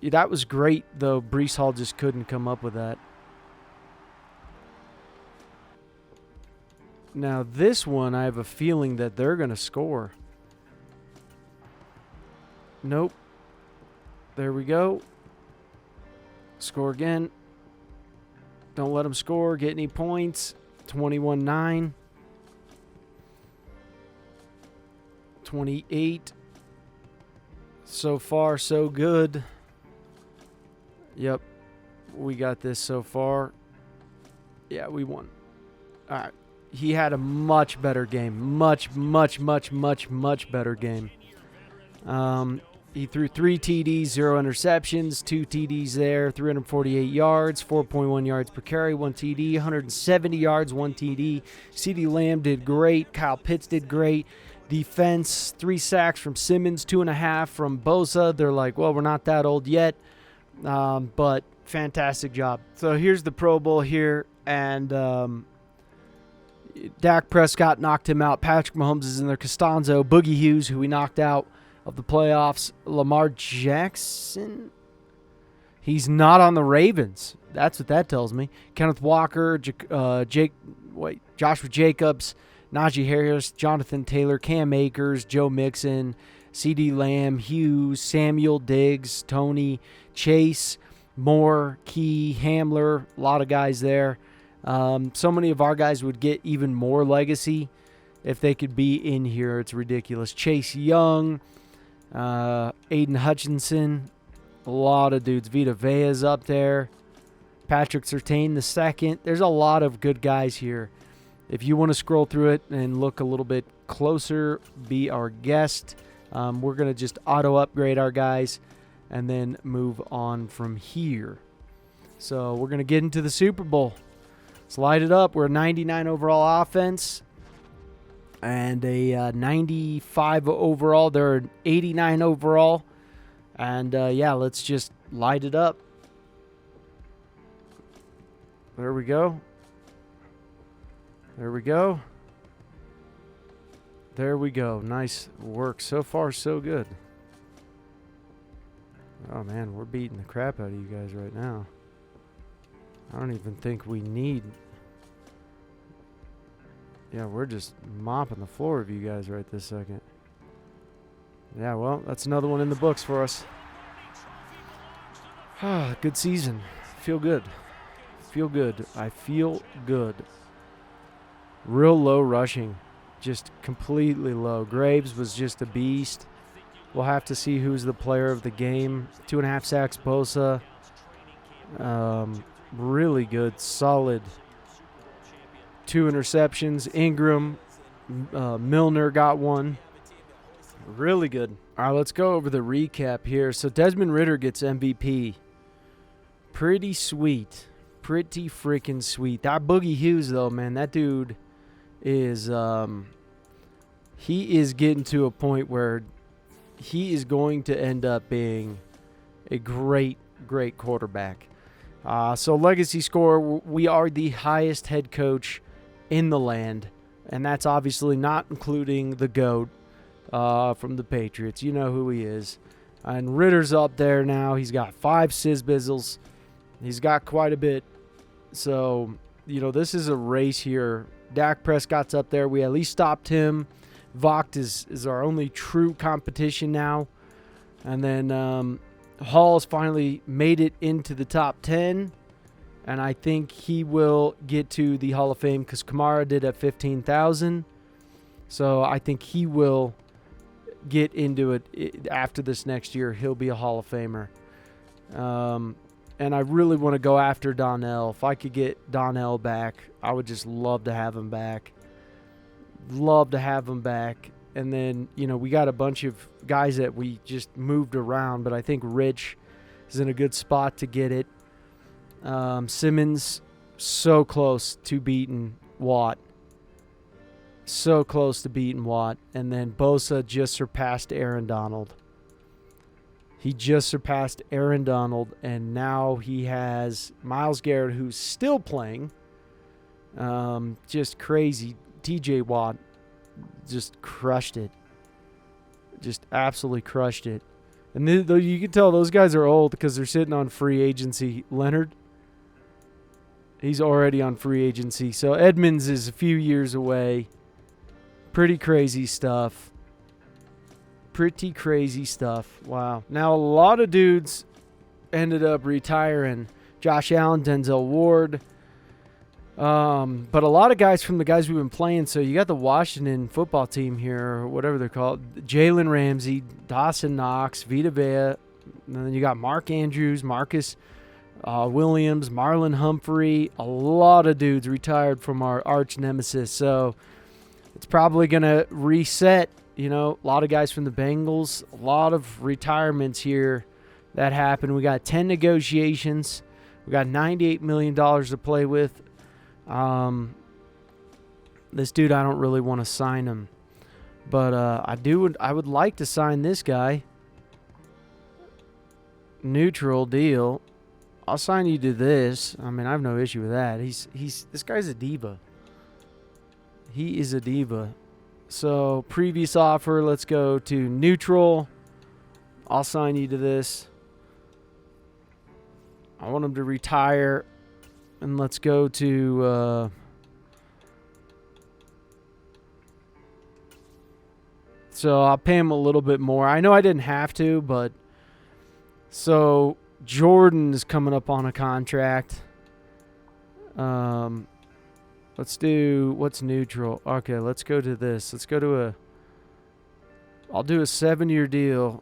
[SPEAKER 1] That was great, though. Breece Hall just couldn't come up with that. Now, this one, I have a feeling that they're going to score. Nope. There we go. Score again. Don't let them score. Get any points. 21-9. 28. So far, so good. Yep. We got this so far. Yeah, we won. All right. He had a much better game. Much better game. He threw 3 TDs, 0 interceptions, 2 TDs there, 348 yards, 4.1 yards per carry, 1 TD, 170 yards, 1 TD. CeeDee Lamb did great. Kyle Pitts did great. Defense, 3 sacks from Simmons, 2.5 from Bosa. They're like, well, we're not that old yet, but fantastic job. So here's the Pro Bowl here, and Dak Prescott knocked him out. Patrick Mahomes is in there. Costanzo, Boogie Hughes, who we knocked out of the playoffs. Lamar Jackson, he's not on the Ravens. That's what that tells me. Kenneth Walker, Joshua Jacobs, Najee Harris, Jonathan Taylor, Cam Akers, Joe Mixon, CeeDee Lamb, Hughes, Samuel Diggs, Tony, Chase, Moore, Key, Hamler, a lot of guys there. So many of our guys would get even more legacy if they could be in here. It's ridiculous. Chase Young, Aiden Hutchinson, a lot of dudes. Vita Vea's up there. Patrick Surtain the second. There's a lot of good guys here. If you want to scroll through it and look a little bit closer, be our guest. We're going to just auto-upgrade our guys and then move on from here. So we're going to get into the Super Bowl. Let's light it up. We're a 99 overall offense and a 95 overall. They're an 89 overall. And, yeah, let's just light it up. There we go. There we go. There we go. Nice work. So far, so good. Oh, man, we're beating the crap out of you guys right now. I don't even think we need... Yeah, we're just mopping the floor of you guys right this second. Yeah, well, that's another one in the books for us. Good season. Feel good. Feel good. I feel good. Real low rushing. Just completely low. Graves was just a beast. We'll have to see who's the player of the game. 2.5 sacks, Bosa. Really good, solid. 2 interceptions. Ingram, Milner got one. Really good. All right, let's go over the recap here. So Desmond Ridder gets MVP. Pretty sweet. Pretty freaking sweet. That Boogie Hughes, though, man, that dude is he is getting to a point where he is going to end up being a great quarterback. So legacy score, we are the highest head coach in the land, and that's obviously not including the GOAT from the Patriots. You know who he is. And Ritter's up there now. He's got 5 Sizbizzles. He's got quite a bit. So, you know, this is a race here. Dak Prescott's up there. We at least stopped him. Vogt is our only true competition now. And then Hall's finally made it into the top 10. And I think he will get to the Hall of Fame because Kamara did at 15,000. So I think he will get into it after this next year. He'll be a Hall of Famer. And I really want to go after Donnell. If I could get Donnell back, I would just love to have him back. Love to have him back. And then, you know, we got a bunch of guys that we just moved around, but I think Rich is in a good spot to get it. Simmons, so close to beating Watt. So close to beating Watt. And then Bosa just surpassed Aaron Donald. He just surpassed Aaron Donald, and now he has Myles Garrett, who's still playing. Just crazy. TJ Watt just crushed it. Just absolutely crushed it. And you can tell those guys are old because they're sitting on free agency. Leonard, he's already on free agency. So Edmonds is a few years away. Pretty crazy stuff. Pretty crazy stuff. Wow. Now, a lot of dudes ended up retiring. Josh Allen, Denzel Ward. But a lot of guys from the guys we've been playing. So you got the Washington football team here, or whatever they're called. Jalen Ramsey, Dawson Knox, Vita Vea. And then you got Mark Andrews, Marcus Williams, Marlon Humphrey. A lot of dudes retired from our arch nemesis. So it's probably going to reset. You know, a lot of guys from the Bengals, a lot of retirements here that happened. We got 10 negotiations. We got $98 million to play with. This dude, I don't really want to sign him. But I would like to sign this guy. Neutral deal. I'll sign you to this. I mean, I have no issue with that. This guy's a diva. He is a diva. So, previous offer, let's go to neutral. I'll sign you to this. I want him to retire. And let's go to... so, I'll pay him a little bit more. I know I didn't have to, but... So, Jordan is coming up on a contract. Let's do, what's neutral? Okay, let's go to this. Let's go to I'll do a 7-year deal,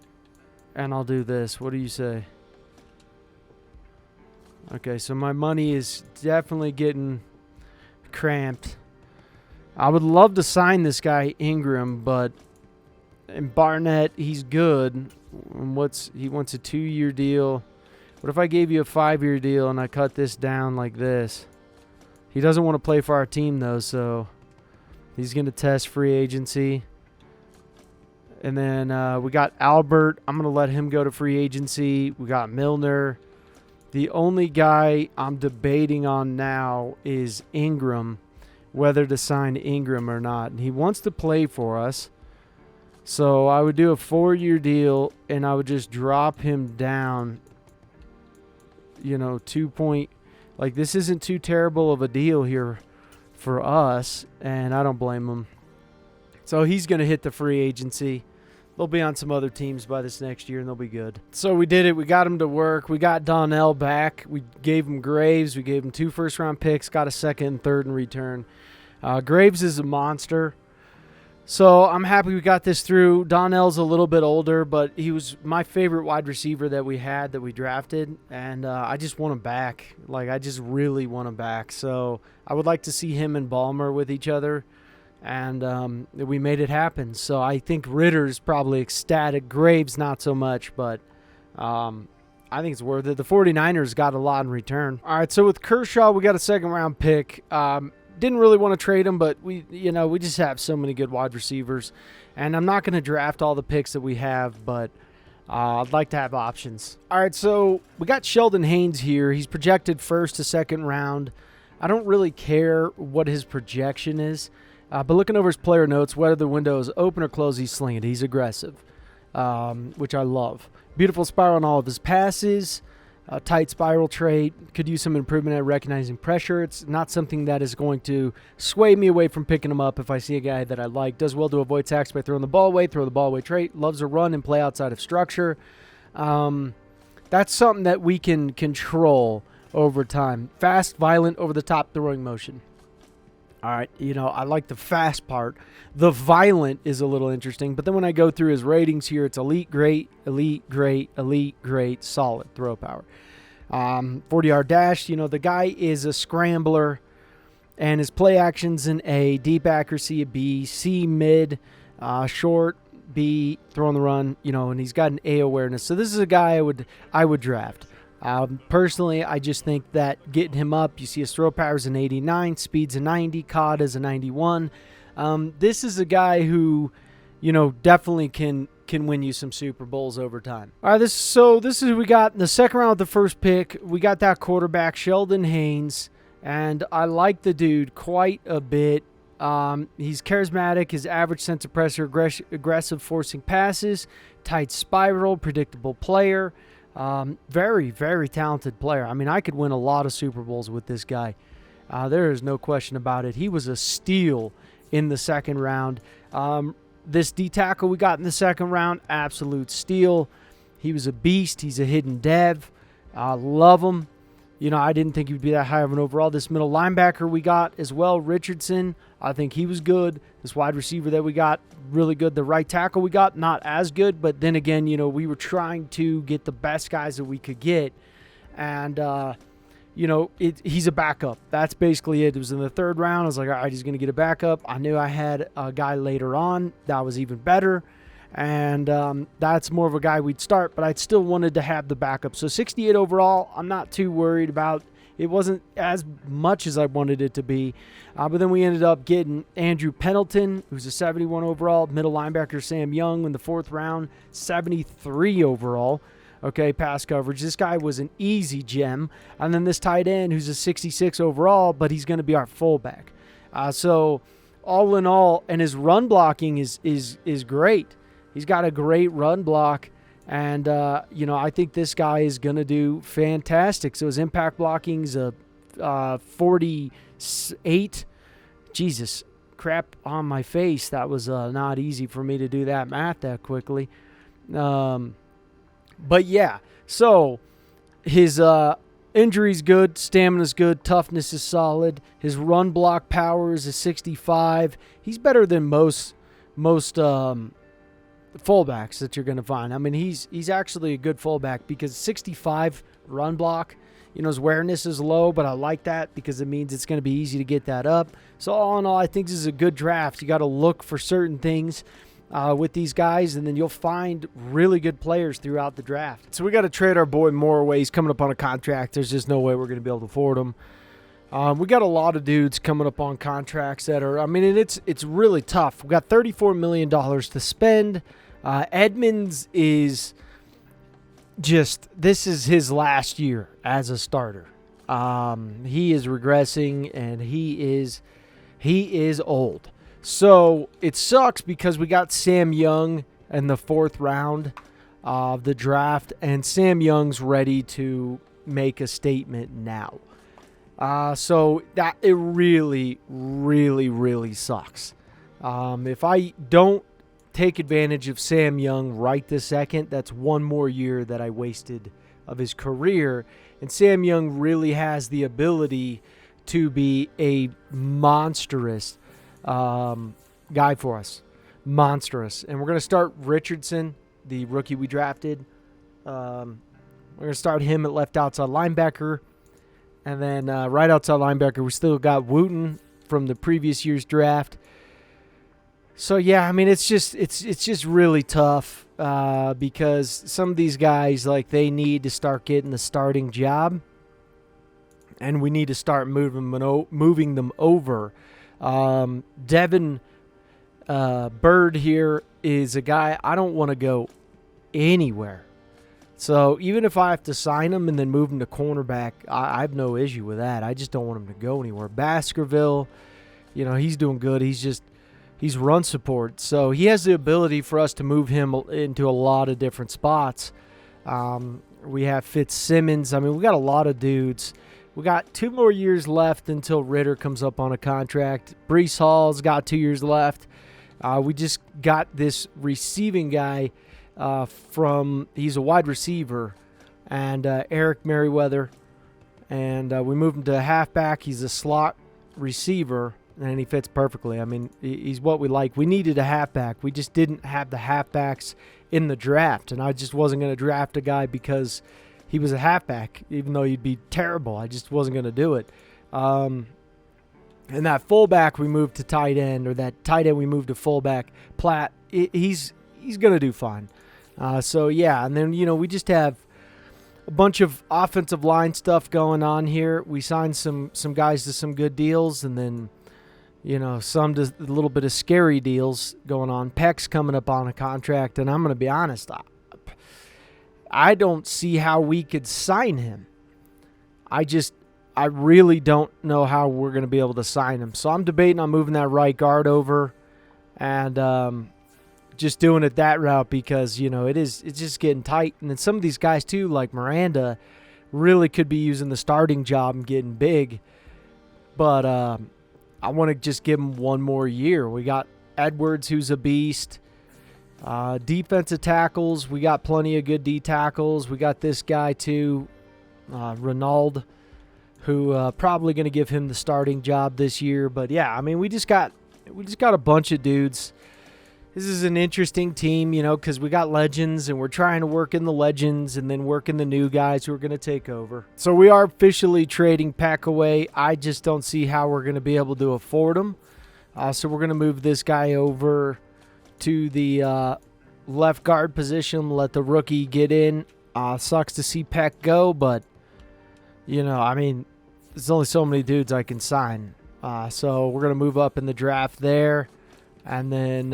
[SPEAKER 1] and I'll do this. What do you say? Okay, so my money is definitely getting cramped. I would love to sign this guy, Ingram, but and Barnett, he's good. And he wants a 2-year deal. What if I gave you a 5-year deal and I cut this down like this? He doesn't want to play for our team, though, so he's going to test free agency. And then we got Albert. I'm going to let him go to free agency. We got Milner. The only guy I'm debating on now is Ingram, whether to sign Ingram or not. And he wants to play for us. So I would do a 4-year deal, and I would just drop him down, you know, 2 point. Like, this isn't too terrible of a deal here for us, and I don't blame him. So he's going to hit the free agency. They'll be on some other teams by this next year, and they'll be good. So we did it. We got him to work. We got Donnell back. We gave him Graves. We gave him 2 first-round picks, got a second and third in return. Graves is a monster. So I'm happy we got this through. Donnell's a little bit older, but he was my favorite wide receiver that we had, that we drafted, and I just want him back. Like, I just really want him back. So I would like to see him and Ballmer with each other, and we made it happen. So I think Ritter's probably ecstatic. Graves, not so much, but I think it's worth it. The 49ers got a lot in return. All right, so with Kershaw, we got a second-round pick. Didn't really want to trade him, but we just have so many good wide receivers, and I'm not going to draft all the picks that we have, but I'd like to have options. All right, so we got Sheldon Haynes here. He's projected first to second round. I don't really care what his projection is, but looking over his player notes, whether the window is open or closed, he's slinging it. He's aggressive, which I love. Beautiful spiral on all of his passes. Tight spiral trait. Could use some improvement at recognizing pressure. It's not something that is going to sway me away from picking him up if I see a guy that I like. Does well to avoid sacks by throwing the ball away. Throw the ball away trait. Loves to run and play outside of structure. That's something that we can control over time. Fast, violent, over-the-top throwing motion. All right, I like the fast part. The violent is a little interesting, but then when I go through his ratings here, it's elite, great, elite, great, elite, great, solid throw power. 40-yard dash, the guy is a scrambler, and his play action's an A, deep accuracy a B, C mid, short B, throw on the run, and he's got an A awareness. So this is a guy I would draft. Personally, I just think that getting him up, you see his throw power is an 89, speed's a 90, COD is a 91. This is a guy who, definitely can win you some Super Bowls over time. All right, this is who we got in the second round with the first pick. We got that quarterback, Sheldon Haynes, and I like the dude quite a bit. He's charismatic, his average sense of pressure, aggressive forcing passes, tight spiral, predictable player. Very, very talented player. I mean, I could win a lot of Super Bowls with this guy. There is no question about it. He was a steal in the second round. This D-tackle we got in the second round, absolute steal. He was a beast. He's a hidden dev. Love him. I didn't think he would be that high of an overall. This middle linebacker we got as well, Richardson, I think he was good. This wide receiver that we got, really good. The right tackle we got, not as good, but then again, we were trying to get the best guys that we could get. And, he's a backup. That's basically it. It was in the third round. I was like, all right, he's going to get a backup. I knew I had a guy later on that was even better. And that's more of a guy we'd start, but I still wanted to have the backup. So 68 overall, I'm not too worried about. It wasn't as much as I wanted it to be. But then we ended up getting Andrew Pendleton, who's a 71 overall. Middle linebacker Sam Young in the fourth round, 73 overall. Okay, pass coverage. This guy was an easy gem. And then this tight end who's a 66 overall, but he's going to be our fullback. So all in all, and his run blocking is great. He's got a great run block, and, I think this guy is going to do fantastic. So his impact blocking's a 48. Jesus, crap on my face. That was not easy for me to do that math that quickly. But, yeah, so his injury's good, stamina's good, toughness is solid. His run block power is a 65. He's better than most fullbacks that you're going to find. I mean, he's actually a good fullback because 65 run block, his awareness is low, but I like that because it means it's going to be easy to get that up. So all in all, I think this is a good draft. You got to look for certain things with these guys, and then you'll find really good players throughout the draft. So we got to trade our boy Morway. He's coming up on a contract. There's just no way we're going to be able to afford him. We got a lot of dudes coming up on contracts that are, and it's really tough. We got $34 million to spend. Edmonds is this is his last year as a starter. He is regressing, and he is old. So it sucks because we got Sam Young in the fourth round of the draft, and Sam Young's ready to make a statement now. So that it really, really, really sucks. If I don't take advantage of Sam Young right this second. That's one more year that I wasted of his career. And Sam Young really has the ability to be a monstrous guy for us. Monstrous. And we're going to start Richardson, the rookie we drafted. We're going to start him at left outside linebacker. And then right outside linebacker, we still got Wooten from the previous year's draft. So, yeah, I mean, it's just really tough because some of these guys, like, they need to start getting the starting job. And we need to start moving them over. Devin Bird here is a guy I don't want to go anywhere. So even if I have to sign him and then move him to cornerback, I have no issue with that. I just don't want him to go anywhere. Baskerville, he's doing good. He's run support. So he has the ability for us to move him into a lot of different spots. We have Fitzsimmons. I mean, we got a lot of dudes. We got 2 more years left until Ridder comes up on a contract. Breece Hall's got 2 years left. We just got this receiving guy he's a wide receiver, and Eric Merriweather. And we moved him to halfback. He's a slot receiver, and he fits perfectly. I mean, he's what we like. We needed a halfback. We just didn't have the halfbacks in the draft, and I just wasn't going to draft a guy because he was a halfback, even though he'd be terrible. I just wasn't going to do it. And that fullback we moved to tight end, or that tight end we moved to fullback, Platt, he's going to do fine. So, yeah, and then, we just have a bunch of offensive line stuff going on here. We signed some guys to some good deals, and then, some to a little bit of scary deals going on. Peck's coming up on a contract, and I'm going to be honest, I don't see how we could sign him. I really don't know how we're going to be able to sign him. So I'm debating on moving that right guard over and just doing it that route because, it's just getting tight. And then some of these guys, too, like Miranda, really could be using the starting job and getting big. But I want to just give him one more year. We got Edwards, who's a beast. Defensive tackles, we got plenty of good D tackles. We got this guy too, Ronald, who probably going to give him the starting job this year. But yeah, I mean, we just got a bunch of dudes. This is an interesting team, because we got legends and we're trying to work in the legends and then work in the new guys who are going to take over. So we are officially trading Peck away. I just don't see how we're going to be able to afford him. So we're going to move this guy over to the left guard position, let the rookie get in. Sucks to see Peck go, but, I mean, there's only so many dudes I can sign. So we're going to move up in the draft there. And then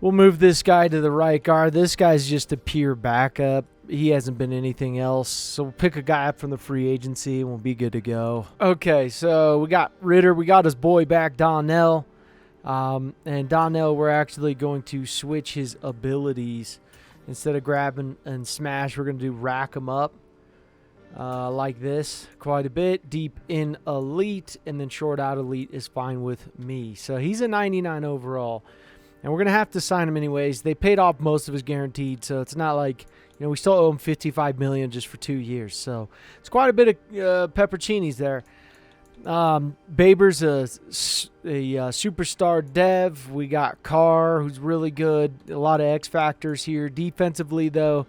[SPEAKER 1] we'll move this guy to the right guard. This guy's just a pure backup. He hasn't been anything else. So we'll pick a guy up from the free agency and we'll be good to go. Okay, so we got Ridder. We got his boy back, Donnell. And Donnell, we're actually going to switch his abilities. Instead of grabbing and smash, we're going to do rack him up like this quite a bit. Deep in elite, and then short out elite is fine with me. So he's a 99 overall. And we're going to have to sign him anyways. They paid off most of his guaranteed, so it's not like, we still owe him $55 million just for 2 years. So it's quite a bit of pepperoncinis there. Baber's a superstar dev. We got Carr, who's really good. A lot of X factors here. Defensively, though,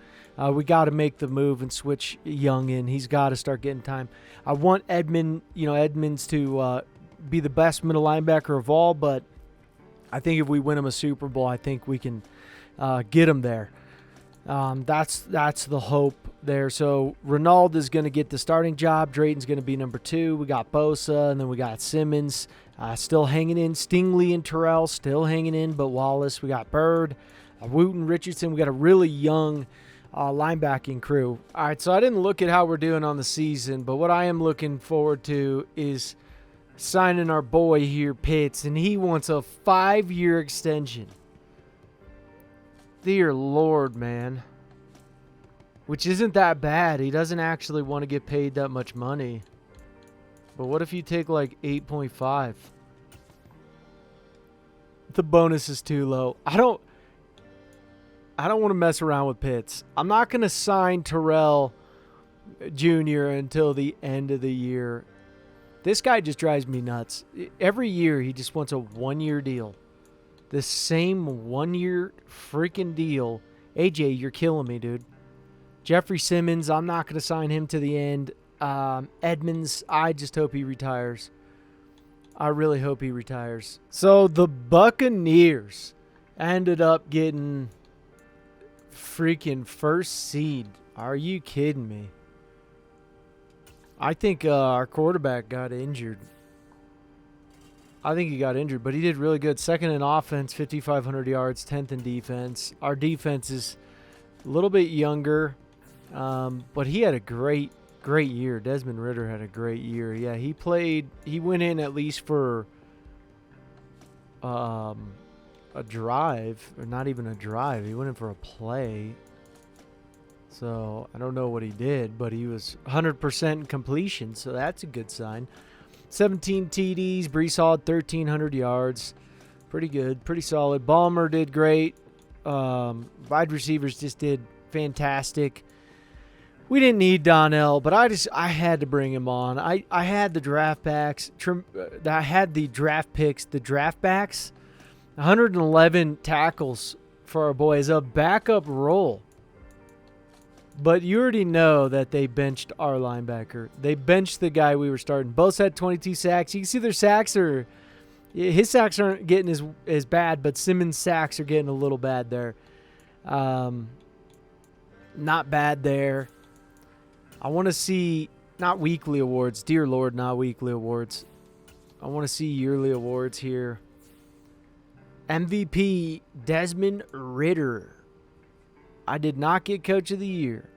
[SPEAKER 1] we got to make the move and switch Young in. He's got to start getting time. I want Edmonds to be the best middle linebacker of all, but I think if we win him a Super Bowl, I think we can get him there. That's the hope there. So Ronald is going to get the starting job. Drayton's going to be number 2. We got Bosa, and then we got Simmons still hanging in. Stingley and Terrell still hanging in, but Wallace. We got Bird, Wooten, Richardson. We got a really young linebacking crew. All right, so I didn't look at how we're doing on the season, but what I am looking forward to is signing our boy here, Pitts, and he wants a 5-year extension. Dear Lord, man. Which isn't that bad. He doesn't actually want to get paid that much money. But what if you take like 8.5? The bonus is too low. I don't want to mess around with Pitts. I'm not going to sign Terrell Jr. until the end of the year. This guy just drives me nuts. Every year he just wants a one-year deal. The same one-year freaking deal. AJ, you're killing me, dude. Jeffrey Simmons, I'm not going to sign him to the end. Edmonds, I just hope he retires. I really hope he retires. So the Buccaneers ended up getting freaking first seed. Are you kidding me? I think our quarterback got injured. I think he got injured, but he did really good. Second in offense, 5,500 yards, 10th in defense. Our defense is a little bit younger, but he had a great year. Desmond Ridder had a great year. Yeah, he went in at least for a drive, or not even a drive. He went in for a play. So I don't know what he did, but he was 100% completion, so that's a good sign. 17 TDs. Brees Hall, 1,300 yards. Pretty good, pretty solid. Ballmer did great. Wide receivers just did fantastic. We didn't need Donnell, but I had to bring him on. I had the draft backs. I had the draft picks, the draft backs. 111 tackles for our boy as a backup role. But you already know that they benched our linebacker. They benched the guy we were starting. Both had 22 sacks. You can see their sacks are... His sacks aren't getting as bad, but Simmons' sacks are getting a little bad there. Not bad there. I want to see... Not weekly awards. Dear Lord, not weekly awards. I want to see yearly awards here. MVP, Desmond Ridder. I did not get Coach of the Year.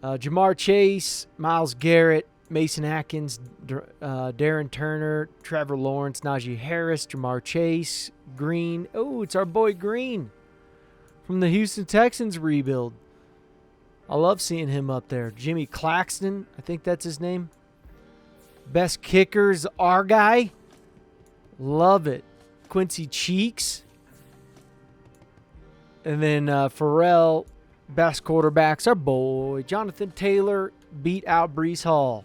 [SPEAKER 1] Jamar Chase, Myles Garrett, Mason Atkins, Darren Turner, Trevor Lawrence, Najee Harris, Jamar Chase, Green. Oh, it's our boy Green from the Houston Texans rebuild. I love seeing him up there. Jimmy Claxton, I think that's his name. Best kickers, our guy. Love it. Quincy Cheeks. And then Pharrell, best quarterbacks, our boy. Jonathan Taylor beat out Brees Hall.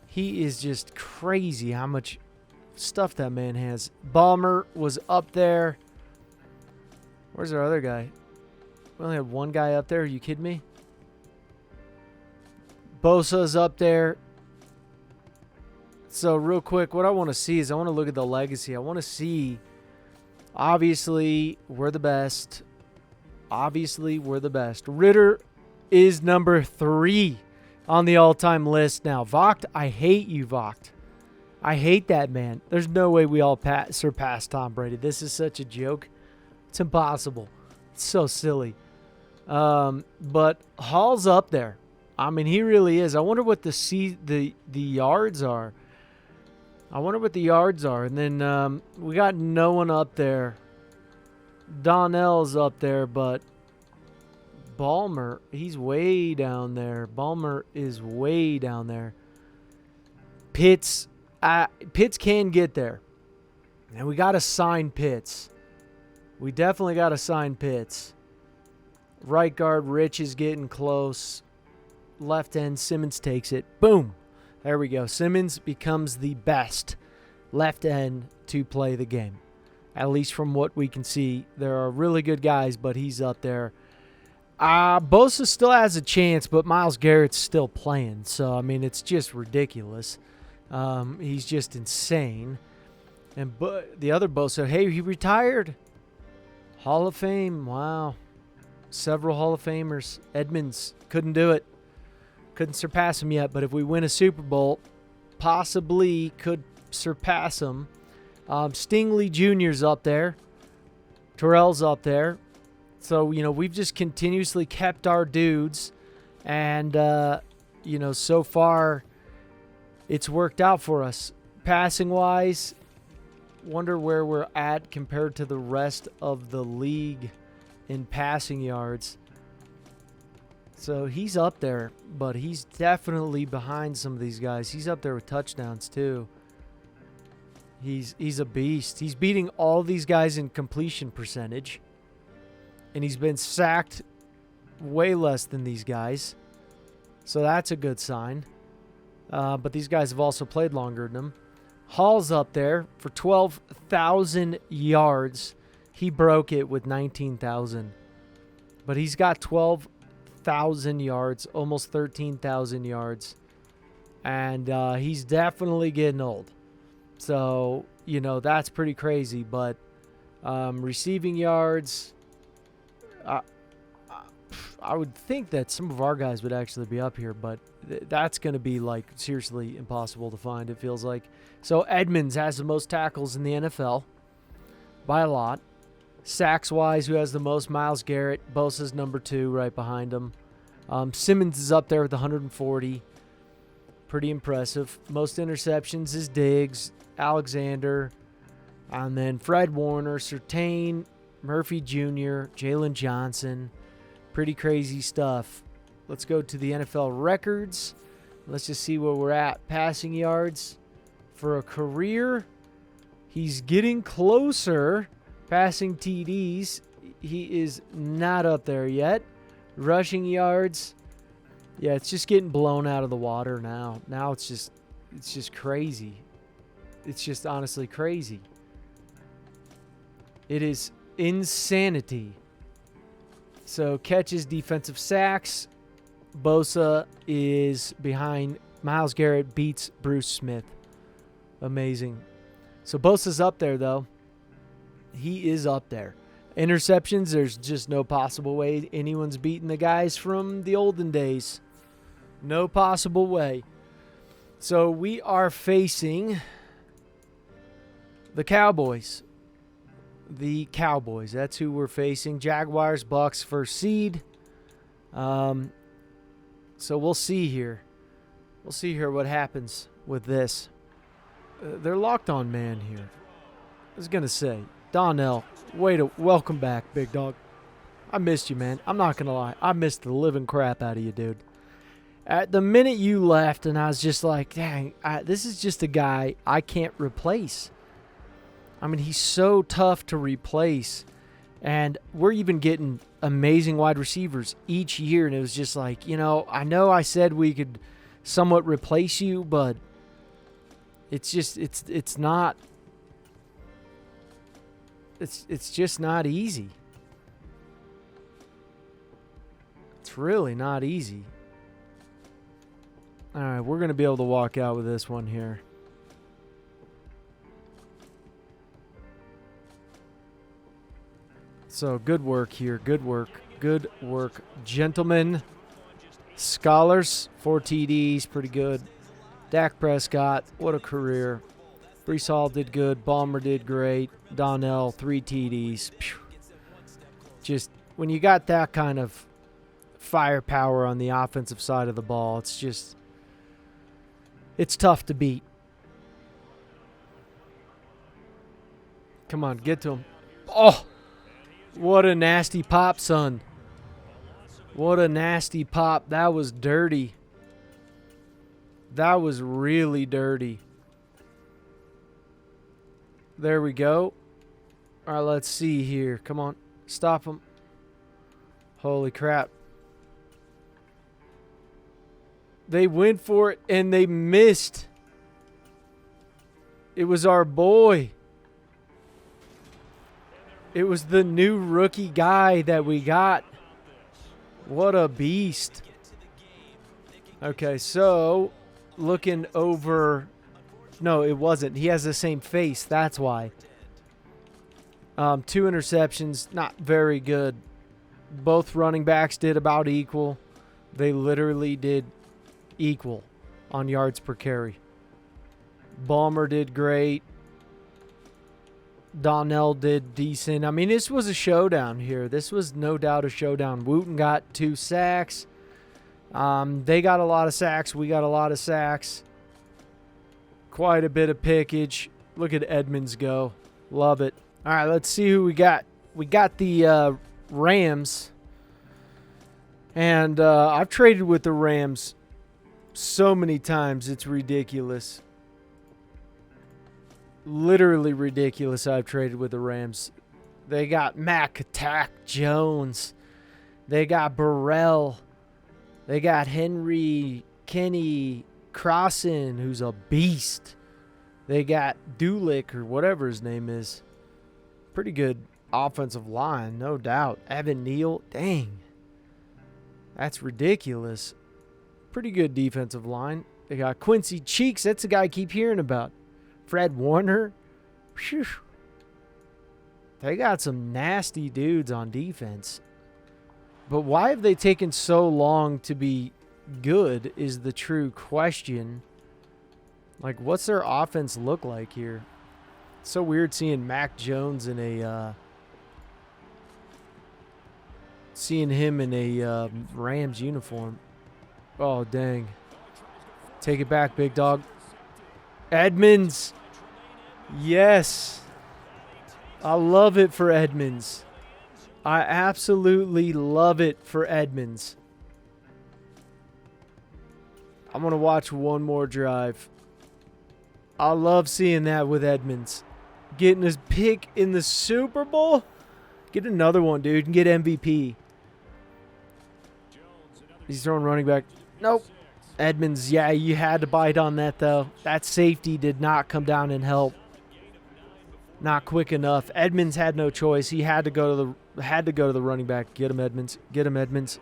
[SPEAKER 1] He is just crazy how much stuff that man has. Ballmer was up there. Where's our other guy? We only had one guy up there. Are you kidding me? Bosa's up there. So real quick, what I want to see is I want to look at the legacy. I want to see, obviously, we're the best. Obviously, we're the best. Ridder is number 3 on the all-time list now. Vogt, I hate you, Vogt. I hate that man. There's no way we all surpass Tom Brady. This is such a joke. It's impossible. It's so silly. But Hall's up there. I mean, he really is. I wonder what the yards are. I wonder what the yards are. And then we got no one up there. Donnell's up there, but Ballmer, he's way down there. Ballmer is way down there. Pitts can get there. And we got to sign Pitts. We definitely got to sign Pitts. Right guard, Rich is getting close. Left end, Simmons takes it. Boom. There we go. Simmons becomes the best left end to play the game. At least from what we can see. There are really good guys, but he's up there. Bosa still has a chance, but Myles Garrett's still playing. So, I mean, it's just ridiculous. He's just insane. But the other Bosa, hey, he retired. Hall of Fame. Wow. Several Hall of Famers. Edmonds couldn't do it. Couldn't surpass him yet, but if we win a Super Bowl, possibly could surpass him. Stingley Jr.'s up there. Terrell's up there. So, we've just continuously kept our dudes. And, so far, it's worked out for us. Passing-wise, wonder where we're at compared to the rest of the league in passing yards. So he's up there, but he's definitely behind some of these guys. He's up there with touchdowns, too. He's a beast. He's beating all these guys in completion percentage. And he's been sacked way less than these guys. So that's a good sign. But these guys have also played longer than him. Hall's up there for 12,000 yards. He broke it with 19,000. But he's got 12,000 yards, almost 13,000 yards. And he's definitely getting old. So, you know, that's pretty crazy. But receiving yards, I would think that some of our guys would actually be up here. But that's going to be, like, seriously impossible to find, it feels like. So Edmonds has the most tackles in the NFL by a lot. Sacks-wise, who has the most? Myles Garrett. Bosa's number 2 right behind him. Simmons is up there with 140. Pretty impressive. Most interceptions is Diggs, Alexander, and then Fred Warner, Surtain, Murphy Jr., Jalen Johnson. Pretty crazy stuff. Let's go to the NFL records. Let's just see where we're at. Passing yards for a career. He's getting closer. Passing TDs. He is not up there yet. Rushing yards. Yeah, it's just getting blown out of the water now. Now it's just crazy. It's just honestly crazy. It is insanity. So catches, defensive sacks. Bosa is behind. Myles Garrett beats Bruce Smith. Amazing. So Bosa's up there, though. He is up there. Interceptions, there's just no possible way anyone's beating the guys from the olden days. No possible way. So we are facing the Cowboys. The Cowboys. That's who we're facing. Jaguars, Bucks, first seed. So we'll see here. We'll see here what happens with this. They're locked on man here. I was going to say, Donnell, welcome back, big dog. I missed you, man. I'm not going to lie. I missed the living crap out of you, dude. At the minute you left, and I was just like, dang, this is just a guy I can't replace. I mean, he's so tough to replace. And we're even getting amazing wide receivers each year. And it was just like, you know I said we could somewhat replace you, but it's just, it's not, it's just not easy. It's really not easy. All right, we're going to be able to walk out with this one here. So good work here. Good work. Good work. Gentlemen. Scholars, 4 TDs. Pretty good. Dak Prescott, what a career. Breece Hall did good. Ballmer did great. Donnell, 3 TDs. Phew. Just when you got that kind of firepower on the offensive side of the ball, it's tough to beat. Come on, get to him. Oh, what a nasty pop, son. What a nasty pop. That was dirty. That was really dirty. There we go. All right, let's see here. Come on. Stop him. Holy crap. They went for it, and they missed. It was our boy. It was the new rookie guy that we got. What a beast. Okay, so looking over. No, it wasn't. He has the same face. That's why. 2 interceptions. Not very good. Both running backs did about equal. They literally did equal on yards per carry. Ballmer did great. Donnell did decent. I mean, this was a showdown here. This was no doubt a showdown. Wooten got 2 sacks. They got a lot of sacks. We got a lot of sacks. Quite a bit of pickage. Look at Edmonds go. Love it. All right, let's see who we got. We got the Rams. And I've traded with the Rams so many times, it's ridiculous. literally ridiculous I've traded with the Rams. They got Mac Attack Jones. They got Burrell. They got Henry Kenny Crossan, who's a beast. They got Dulick, or whatever his name is. Pretty good offensive line, no doubt. Evan Neal, dang. That's ridiculous. Pretty good defensive line. They got Quincy Cheeks. That's the guy I keep hearing about. Fred Warner. Whew. They got some nasty dudes on defense. But why have they taken so long to be good is the true question. Like, what's their offense look like here? It's so weird seeing Mac Jones in a seeing him in a Rams uniform. Oh, dang. Take it back, big dog. Edmonds. Yes. I love it for Edmonds. I absolutely love it for Edmonds. I'm going to watch one more drive. I love seeing that with Edmonds. Getting his pick in the Super Bowl. Get another one, dude, and get MVP. He's throwing running back. Nope. Edmonds, yeah, you had to bite on that, though. That safety did not come down and help. Not quick enough. Edmonds had no choice. He had to go to the running back. Get him, Edmonds. Get him, Edmonds.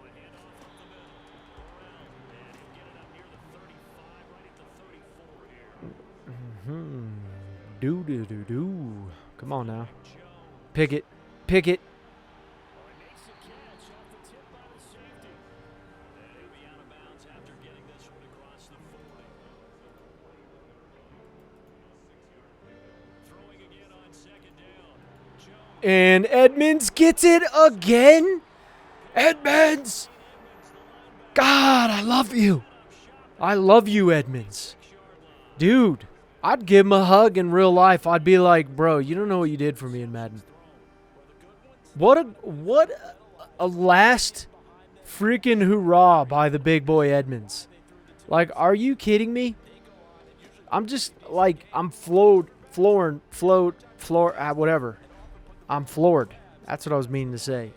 [SPEAKER 1] Do. Come on now. Pick it. Pick it. And Edmonds gets it again. Edmonds. God, I love you. I love you, Edmonds. Dude, I'd give him a hug in real life. I'd be like, bro, you don't know what you did for me in Madden. What a last freaking hurrah by the big boy Edmonds. Like, are you kidding me? I'm just like, I'm floored, whatever. I'm floored. That's what I was meaning to say.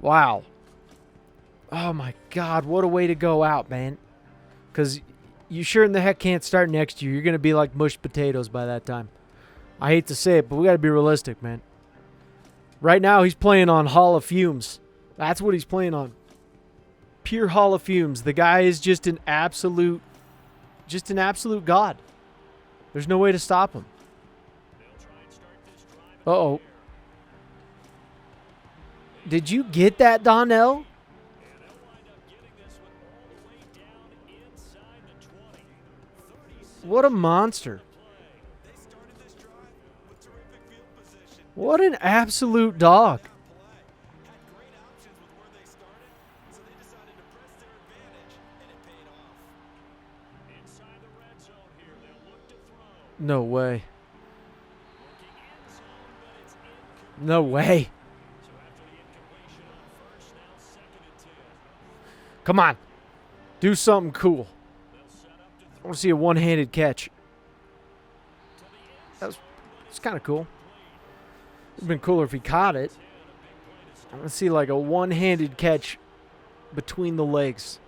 [SPEAKER 1] Wow. Oh, my God. What a way to go out, man. Because you sure in the heck can't start next year. You're going to be like mushed potatoes by that time. I hate to say it, but we got to be realistic, man. Right now, he's playing on Hall of Fumes. That's what he's playing on. Pure Hall of Fumes. The guy is just an absolute god. There's no way to stop him. Uh-oh. Did you get that, Donnell? What a monster. What an absolute dog. No way. No way. Come on. Do something cool. I want to see a one-handed catch. It's kind of cool. It would have been cooler if he caught it. I want to see like a one-handed catch between the legs.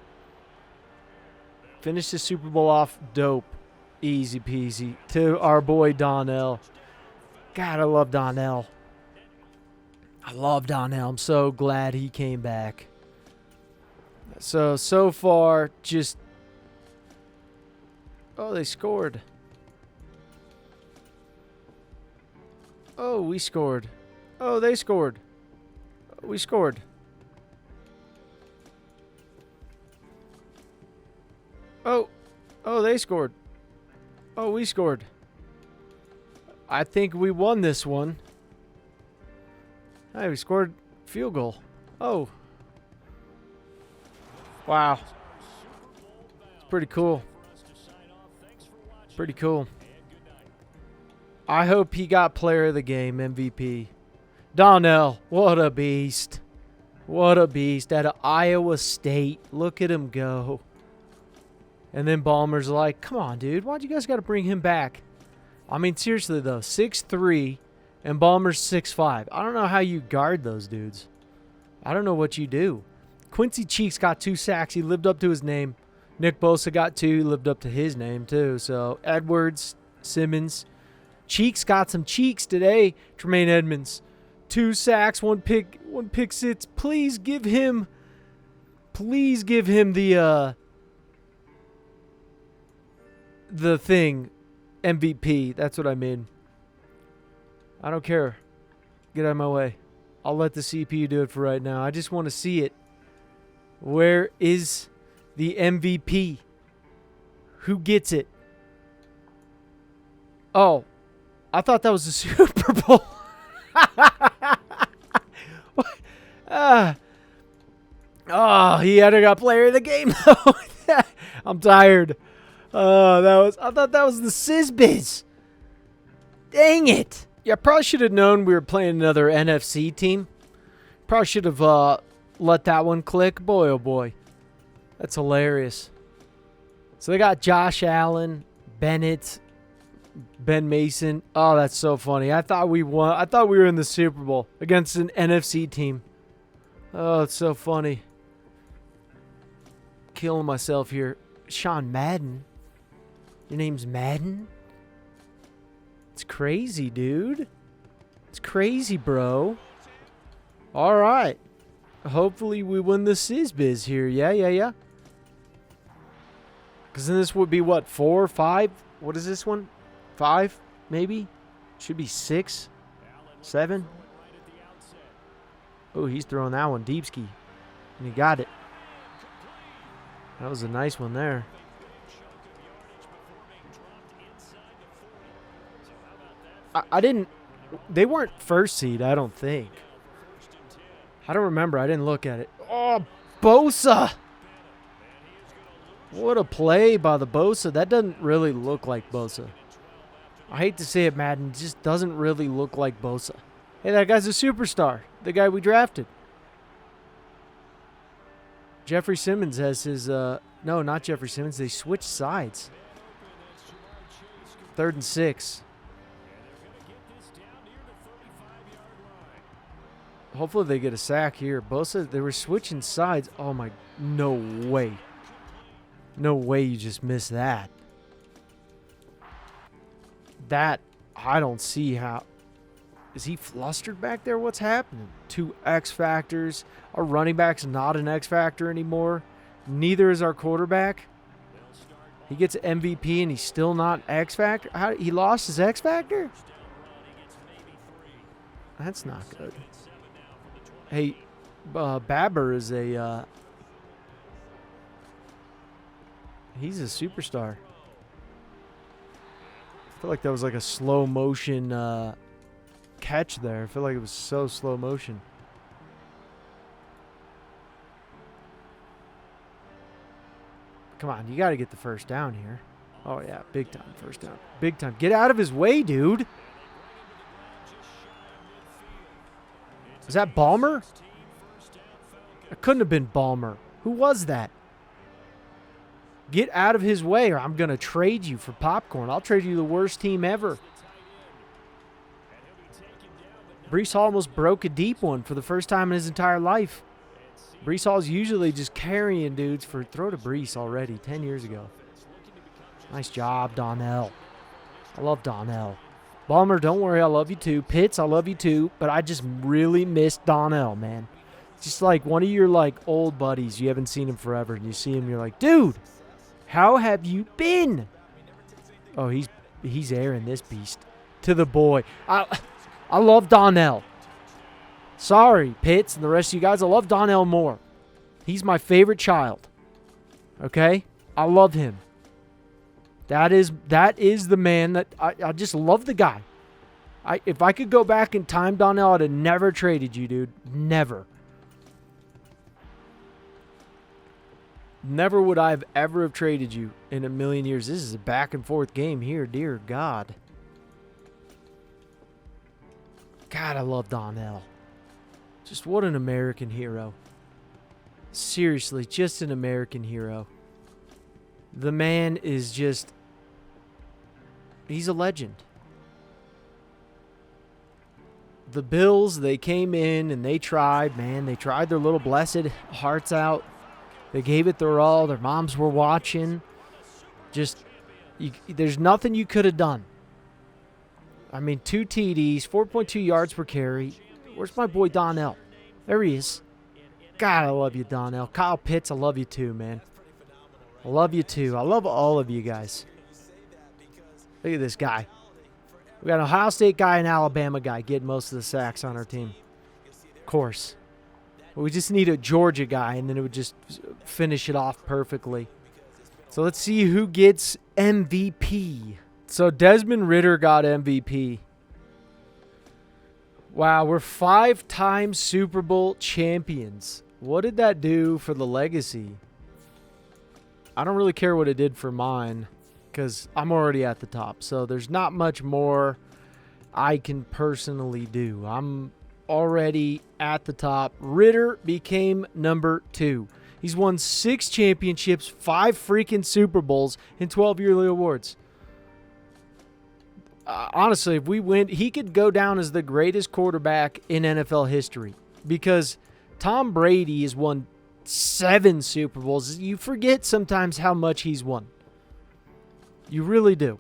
[SPEAKER 1] Finish the Super Bowl off dope. Easy peasy. To our boy Donnell. God, I love Donnell. I'm so glad he came back. So far, just... Oh, they scored. Oh, we scored. Oh, they scored. We scored. Oh, they scored. Oh, we scored. I think we won this one. Hey, we scored field goal. Oh. Wow. It's pretty cool. Pretty cool. I hope he got player of the game, MVP. Donnell, what a beast. What a beast. Out of Iowa State. Look at him go. And then Ballmer's like, come on, dude. Why'd you guys got to bring him back? I mean, seriously, though. 6'3", and Ballmer's 6'5". I don't know how you guard those dudes. I don't know what you do. Quincy Cheeks got 2 sacks. He lived up to his name. Nick Bosa got 2. He lived up to his name, too. So, Edwards, Simmons. Cheeks got some cheeks today. Tremaine Edmonds. 2 sacks, 1 pick six. Please give him the thing. MVP. That's what I mean. I don't care. Get out of my way. I'll let the CPU do it for right now. I just want to see it. Where is the MVP? Who gets it? Oh, I thought that was the Super Bowl. He had got player of the game though. I'm tired. I thought that was the Sizbiz. Dang it. Yeah, I probably should have known we were playing another NFC team. Probably should have let that one click. Boy, oh boy. That's hilarious. So they got Josh Allen, Bennett, Ben Mason. Oh, that's so funny. I thought we won. I thought we were in the Super Bowl against an NFC team. Oh, it's so funny. Killing myself here. Sean Madden. Your name's Madden? It's crazy, dude. It's crazy, bro. All right. Hopefully we win the Sizbiz here. Yeah. Because then this would be what? 4, 5? What is this one? 5, maybe? Should be 6, 7. Oh, he's throwing that one deep ski. And he got it. That was a nice one there. I didn't... They weren't first seed, I don't think. I don't remember. I didn't look at it. Oh, Bosa! What a play by the Bosa. That doesn't really look like Bosa. I hate to say it, Madden. It just doesn't really look like Bosa. Hey, that guy's a superstar. The guy we drafted. Jeffrey Simmons has his... No, not Jeffrey Simmons. They switched sides. 3rd and 6. Hopefully they get a sack here. Bosa, they were switching sides. Oh, my... No way. No way you just missed that. That, I don't see how... Is he flustered back there? What's happening? 2 X factors. Our running back's not an X factor anymore. Neither is our quarterback. He gets MVP and he's still not X factor. He lost his X factor? That's not good. Hey, Babber is a... he's a superstar. I feel like that was like a slow motion catch there. I feel like it was so slow motion. Come on, you got to get the first down here. Oh, yeah, big time first down. Big time. Get out of his way, dude. Was that Ballmer? It couldn't have been Ballmer. Who was that? Get out of his way or I'm going to trade you for popcorn. I'll trade you the worst team ever. Breece Hall almost broke a deep one for the first time in his entire life. Breece Hall's usually just carrying dudes for throw to Breece already 10 years ago. Nice job, Donnell. I love Donnell. Ballmer, don't worry, I love you too. Pitts, I love you too. But I just really miss Donnell, man. Just like one of your like old buddies. You haven't seen him forever. And you see him, you're like, dude, how have you been? Oh, he's airing this beast to the boy. I love Donnell. Sorry, Pitts and the rest of you guys. I love Donnell more. He's my favorite child. Okay? I love him. That is the man that I just love the guy. If I could go back in time, Donnell, I'd have never traded you, dude. Never. Never would I have ever have traded you in a million years. This is a back and forth game here, dear God. God, I love Donnell. Just what an American hero. Seriously, just an American hero. The man is just... He's a legend. the Bills, they came in and they tried, man. They tried their little blessed hearts out. They gave it their all. Their moms were watching. There's nothing you could have done. I mean, 2 TDs, 4.2 yards per carry. Where's my boy Donnell? There he is. God, I love you, Donnell. Kyle Pitts, I love you too, man. I love you too. I love all of you guys. Look at this guy. We got an Ohio State guy and Alabama guy getting most of the sacks on our team. Of course. But we just need a Georgia guy, and then it would just finish it off perfectly. So let's see who gets MVP. So Desmond Ridder got MVP. Wow, we're 5-time Super Bowl champions. What did that do for the legacy? I don't really care what it did for mine because I'm already at the top. So there's not much more I can personally do. I'm already at the top. Ridder became number 2. He's won 6 championships, 5 freaking Super Bowls, and 12 yearly awards. Honestly, if we win, he could go down as the greatest quarterback in NFL history because Tom Brady has won 7 Super Bowls. You forget sometimes how much he's won. You really do.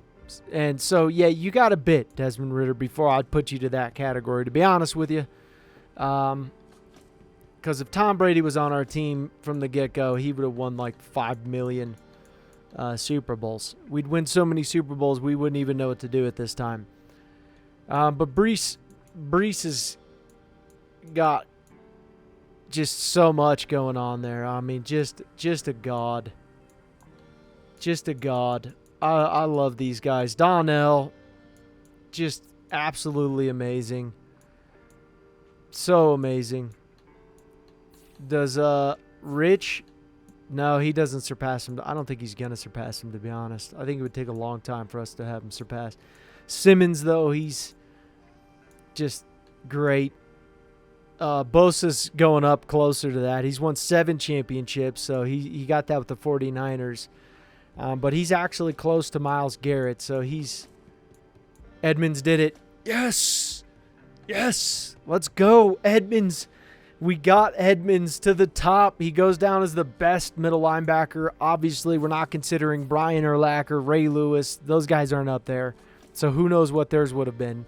[SPEAKER 1] And so, yeah, you got a bit, Desmond Ridder, before I'd put you to that category, to be honest with you. Because if Tom Brady was on our team from the get-go, he would have won like 5 million Super Bowls. We'd win so many Super Bowls, we wouldn't even know what to do at this time. But Brees has got just so much going on there. I mean, just a god. Just a god. I love these guys. Donnell, just absolutely amazing. So amazing. Does Rich? No, he doesn't surpass him. I don't think he's going to surpass him, to be honest. I think it would take a long time for us to have him surpass. Simmons, though, he's just great. Bosa's going up closer to that. He's won 7 championships, so he got that with the 49ers. But he's actually close to Myles Garrett, so Edmonds did it. Yes! Yes! Let's go, Edmonds! We got Edmonds to the top. He goes down as the best middle linebacker. Obviously, we're not considering Brian Urlacher, Ray Lewis. Those guys aren't up there. So who knows what theirs would have been.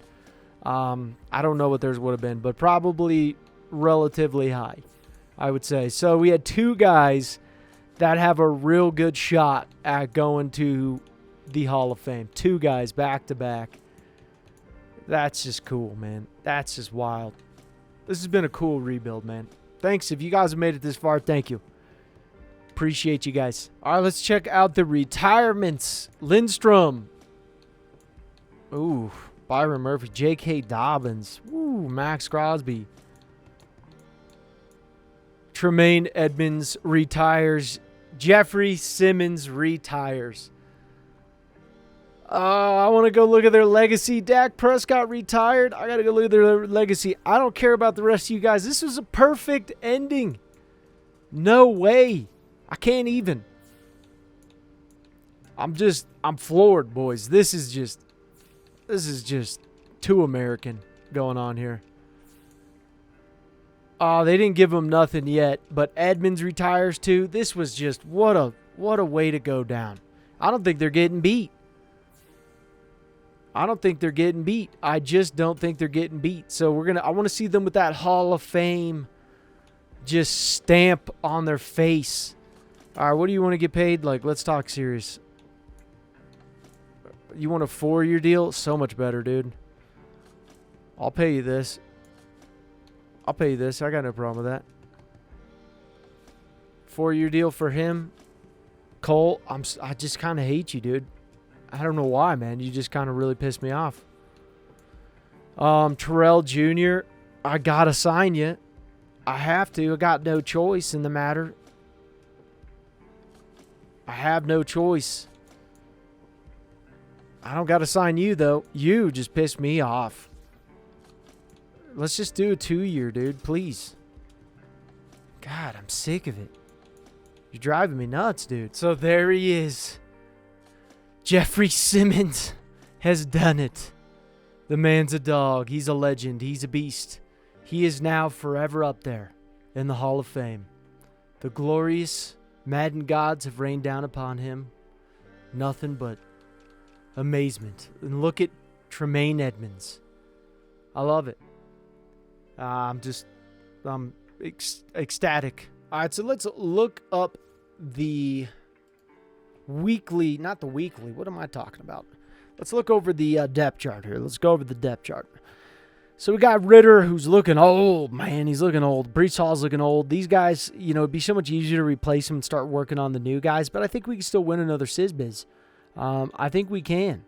[SPEAKER 1] I don't know what theirs would have been, but probably relatively high, I would say. So we had 2 guys that have a real good shot at going to the Hall of Fame. 2 guys back to back. That's just cool, man. That's just wild. This has been a cool rebuild, man. Thanks. If you guys have made it this far, thank you. Appreciate you guys. All right, let's check out the retirements. Lindstrom. Ooh, Byron Murphy. J.K. Dobbins. Ooh, Max Crosby. Tremaine Edmonds retires. Jeffrey Simmons retires. I want to go look at their legacy. Dak Prescott retired. I got to go look at their legacy. I don't care about the rest of you guys. This was a perfect ending. No way. I can't even. I'm floored, boys. This is just too American going on here. They didn't give him nothing yet, but Edmonds retires too. This was just what a way to go down. I don't think they're getting beat. I just don't think they're getting beat. So I want to see them with that Hall of Fame just stamp on their face. All right, what do you want to get paid? Like, let's talk serious. You want a 4-year deal? So much better, dude. I'll pay you this. I got no problem with that. 4-year deal for him. Cole, I just kind of hate you, dude. I don't know why, man. You just kind of really pissed me off. Terrell Jr., I got to sign you. I have to. I got no choice in the matter. I have no choice. I don't got to sign you, though. You just pissed me off. Let's just do a 2-year, dude, please. God, I'm sick of it. You're driving me nuts, dude. So there he is. Jeffrey Simmons has done it. The man's a dog. He's a legend. He's a beast. He is now forever up there in the Hall of Fame. The glorious Madden gods have rained down upon him. Nothing but amazement. And look at Tremaine Edmonds. I love it. I'm ecstatic. All right, so let's look up the weekly, not the weekly. What am I talking about? Let's look over the depth chart here. Let's go over the depth chart. So we got Ridder, who's looking old. Man, he's looking old. Breece Hall's looking old. These guys, it'd be so much easier to replace them and start working on the new guys. But I think we can still win another Sizbiz. I think we can.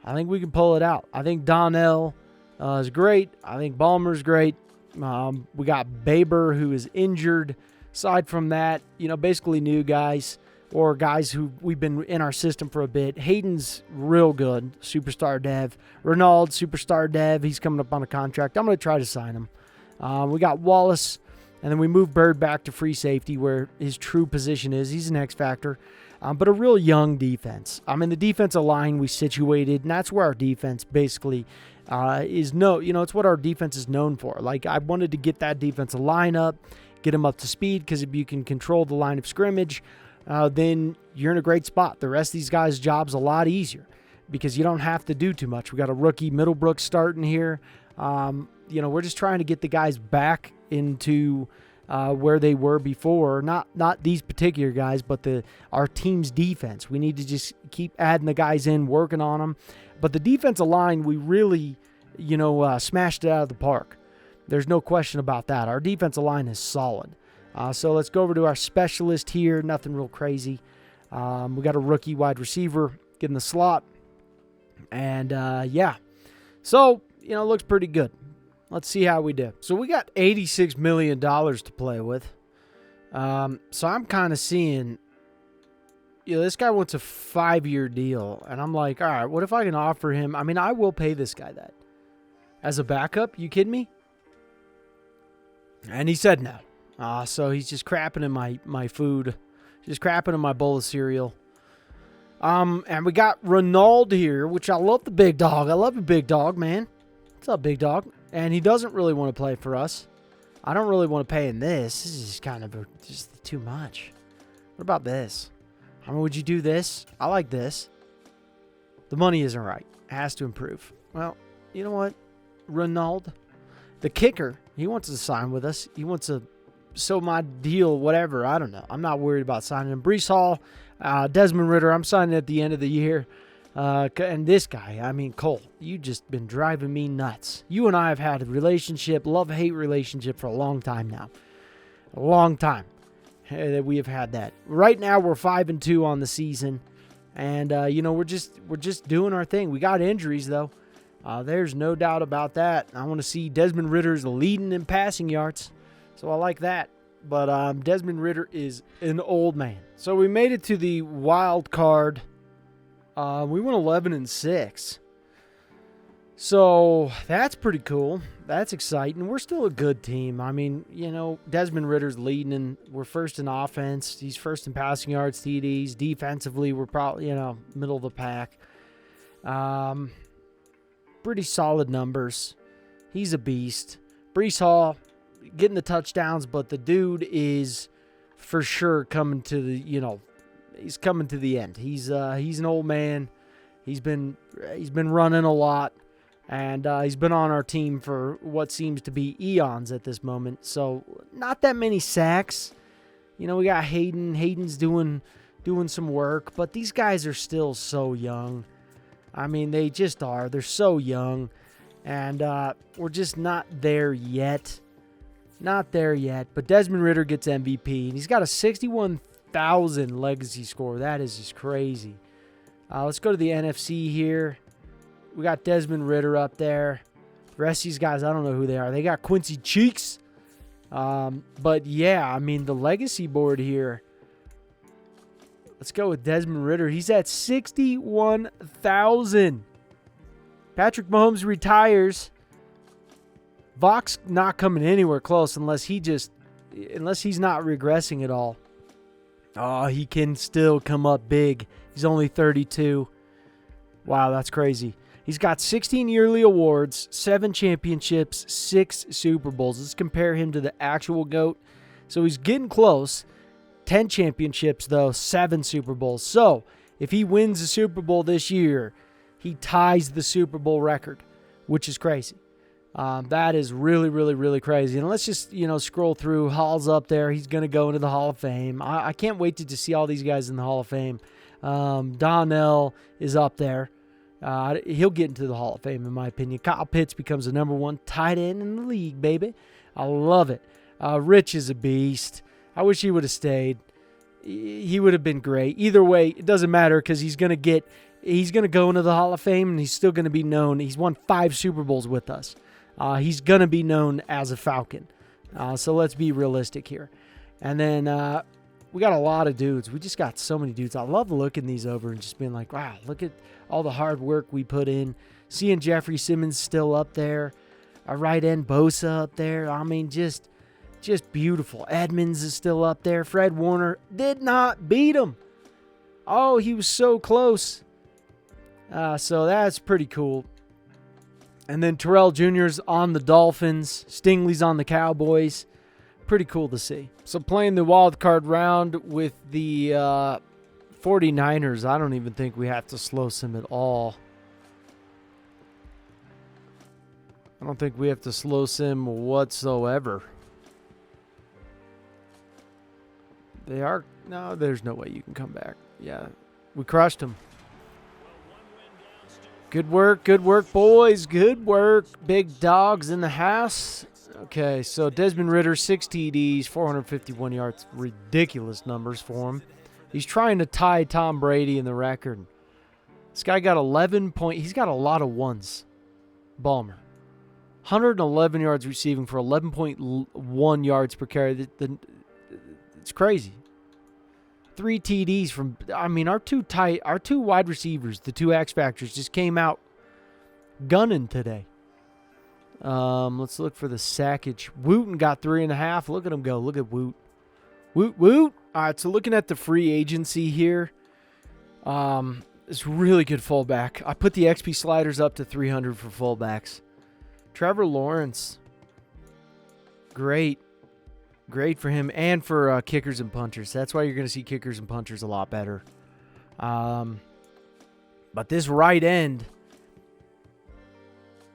[SPEAKER 1] I think we can pull it out. I think Donnell is great. I think Ballmer's great. We got Baber, who is injured. Aside from that, basically new guys or guys who we've been in our system for a bit. Hayden's real good, superstar dev. Renaud, superstar dev. He's coming up on a contract. I'm going to try to sign him. We got Wallace, and then we move Bird back to free safety where his true position is. He's an X factor, but a real young defense. The defensive line we situated, and that's where our defense basically it's what our defense is known for. Like, I wanted to get that defensive line up, get them up to speed, because if you can control the line of scrimmage, then you're in a great spot. The rest of these guys' job's a lot easier because you don't have to do too much. We got a rookie Middlebrook starting here. We're just trying to get the guys back into where they were before. Not these particular guys, but our team's defense. We need to just keep adding the guys in, working on them. But the defensive line, we really, smashed it out of the park. There's no question about that. Our defensive line is solid. So let's go over to our specialist here. Nothing real crazy. We got a rookie wide receiver getting the slot. And, So, it looks pretty good. Let's see how we do. So we got $86 million to play with. So I'm kind of seeing, this guy wants a 5-year deal. And I'm like, all right, what if I can offer him? I will pay this guy that. As a backup? You kidding me? And he said no. So he's just crapping in my food. Just crapping in my bowl of cereal. And we got Renaud here, which I love the big dog. I love the big dog, man. What's up, big dog? And he doesn't really want to play for us. I don't really want to pay him this. This is kind of just too much. What about this? Would you do this? I like this. The money isn't right. It has to improve. Well, you know what? Renaud, the kicker, he wants to sign with us. He wants to so my deal, whatever. I don't know. I'm not worried about signing him. Breece Hall, Desmond Ridder, I'm signing at the end of the year. And this guy, Cole, you just been driving me nuts. You and I have had a relationship, love-hate relationship for a long time now. A long time that we have had that. Right now, we're 5-2 on the season. And, we're just doing our thing. We got injuries, though. There's no doubt about that. I want to see Desmond Ridder's leading in passing yards. So I like that. But Desmond Ridder is an old man. So we made it to the wild card. We went 11-6. So that's pretty cool. That's exciting. We're still a good team. Desmond Ridder's leading, and we're first in offense. He's first in passing yards, TDs. Defensively, we're probably, middle of the pack. Pretty solid numbers. He's a beast. Breece Hall getting the touchdowns, but the dude is for sure coming to the, he's coming to the end. He's an old man. He's been running a lot, and he's been on our team for what seems to be eons at this moment. So not that many sacks. We got Hayden. Hayden's doing some work, but these guys are still so young. They just are. They're so young, and we're just not there yet. Not there yet. But Desmond Ridder gets MVP, and he's got a 61,000 legacy score. That is just crazy. Let's go to the NFC here. We got Desmond Ridder up there. The rest of these guys, I don't know who they are. They got Quincy Cheeks. But yeah, the legacy board here. Let's go with Desmond Ridder. He's at 61,000. Patrick Mahomes retires. Vox not coming anywhere close unless he's not regressing at all. Oh, he can still come up big. He's only 32. Wow, that's crazy. He's got 16 yearly awards, 7 championships, 6 Super Bowls. Let's compare him to the actual GOAT. So he's getting close. 10 championships, though, 7 Super Bowls. So if he wins the Super Bowl this year, he ties the Super Bowl record, which is crazy. That is really, really, really crazy. And let's just, scroll through. Hall's up there. He's going to go into the Hall of Fame. I can't wait to see all these guys in the Hall of Fame. Donnell is up there. He'll get into the Hall of Fame, in my opinion. Kyle Pitts becomes the number 1 tight end in the league, baby. I love it. Rich is a beast. I wish he would have stayed. He would have been great. Either way, it doesn't matter because he's going to go into the Hall of Fame, and he's still going to be known. He's won 5 Super Bowls with us. He's going to be known as a Falcon. So let's be realistic here. And then we got a lot of dudes. We just got so many dudes. I love looking these over and just being like, wow, look at all the hard work we put in. Seeing Jeffrey Simmons still up there. Our right end Bosa up there. I mean, just beautiful. Edmonds is still up there. Fred Warner did not beat him. Oh, he was so close. So that's pretty cool. And then Terrell Jr.'s on the Dolphins. Stingley's on the Cowboys. Pretty cool to see. So playing the wild card round with the 49ers, I don't even think we have to slow sim at all. I don't think we have to slow sim whatsoever. No, there's no way you can come back. Yeah, we crushed them. Good work, boys. Good work. Big dogs in the house. Okay, so Desmond Ridder, 6 TDs, 451 yards. Ridiculous numbers for him. He's trying to tie Tom Brady in the record. This guy got 11 points. He's got a lot of ones. Balmer. 111 yards receiving for 11.1 yards per carry. It's crazy. 3 TDs from, our two wide receivers, the 2 X Factors, just came out gunning today. Let's look for the sackage. Wooten got 3.5. Look at him go. Look at Woot. Woot. All right, so looking at the free agency here, it's really good fullback. I put the XP sliders up to 300 for fullbacks. Trevor Lawrence, great for him and for kickers and punters. That's why you're going to see kickers and punters a lot better. But this right end,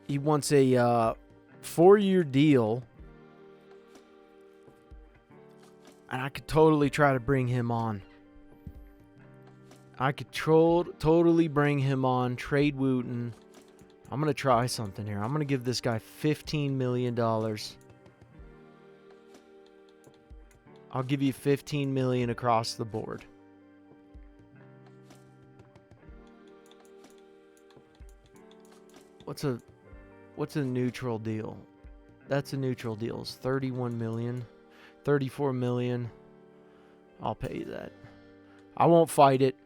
[SPEAKER 1] he wants a 4-year deal. And I could totally try to bring him on. I could totally bring him on. Trade Wooten. I'm going to try something here. I'm going to give this guy $15 million. I'll give you $15 million across the board. What's a neutral deal? That's a neutral deal. It's $31 million. $34 million. I'll pay you that. I won't fight it.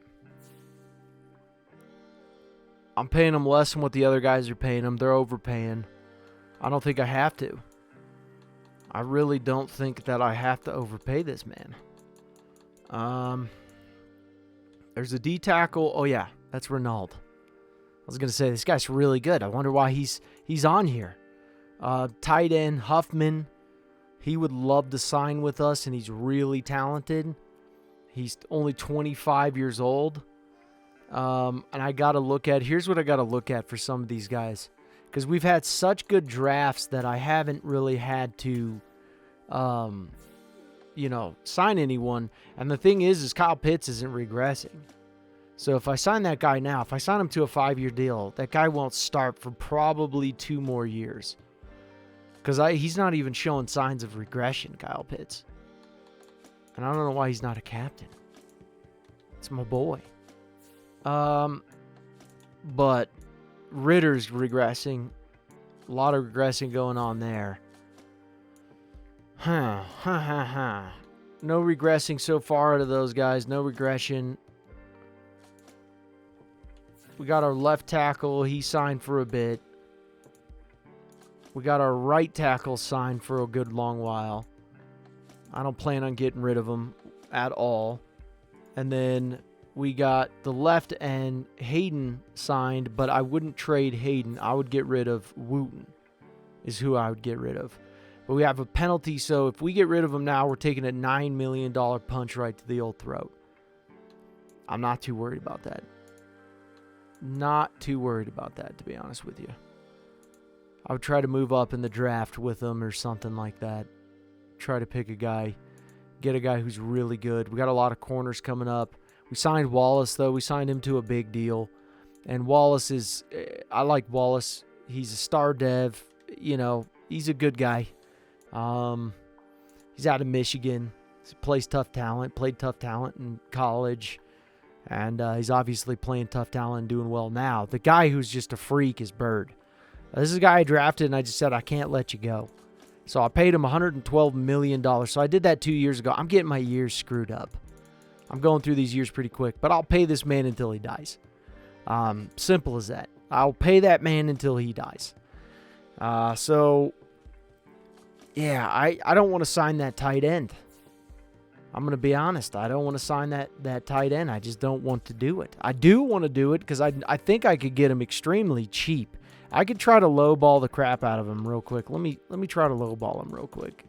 [SPEAKER 1] I'm paying them less than what the other guys are paying them. They're overpaying. I don't think I have to. I really don't think that I have to overpay this man. There's a D tackle. Oh yeah, that's Renaud. I was gonna say this guy's really good. I wonder why he's on here. Tight end Huffman. He would love to sign with us, and he's really talented. He's only 25 years old. And I got to look at, here's what I got to look at for some of these guys. Because we've had such good drafts that I haven't really had to, sign anyone. And the thing is Kyle Pitts isn't regressing. So if I sign that guy now, if I sign him to a 5-year deal, that guy won't start for probably 2 more years. Because he's not even showing signs of regression, Kyle Pitts. And I don't know why he's not a captain. It's my boy. But Ritter's regressing. A lot of regressing going on there. No regressing so far out of those guys. No regression. We got our left tackle. He signed for a bit. We got our right tackle signed for a good long while. I don't plan on getting rid of him at all. And then we got the left end, Hayden signed, but I wouldn't trade Hayden. I would get rid of Wooten is who I would get rid of. But we have a penalty, so if we get rid of him now, we're taking a $9 million punch right to the old throat. I'm not too worried about that. Not too worried about that, to be honest with you. I would try to move up in the draft with him or something like that. Try to pick a guy. Get a guy who's really good. We got a lot of corners coming up. We signed Wallace, though. We signed him to a big deal. And Wallace is... I like Wallace. He's a star dev. You know, he's a good guy. He's out of Michigan. He played tough talent in college. And he's obviously playing tough talent and doing well now. The guy who's just a freak is Bird. This is a guy I drafted, and I just said, I can't let you go. So I paid him $112 million. So I did that 2 years ago. I'm getting my years screwed up. I'm going through these years pretty quick. But I'll pay this man until he dies. Simple as that. I'll pay that man until he dies. So, yeah, I don't want to sign that tight end. I'm going to be honest. I don't want to sign that tight end. I just don't want to do it. I do want to do it because I think I could get him extremely cheap. I could try to lowball the crap out of him real quick. Let me try to lowball him real quick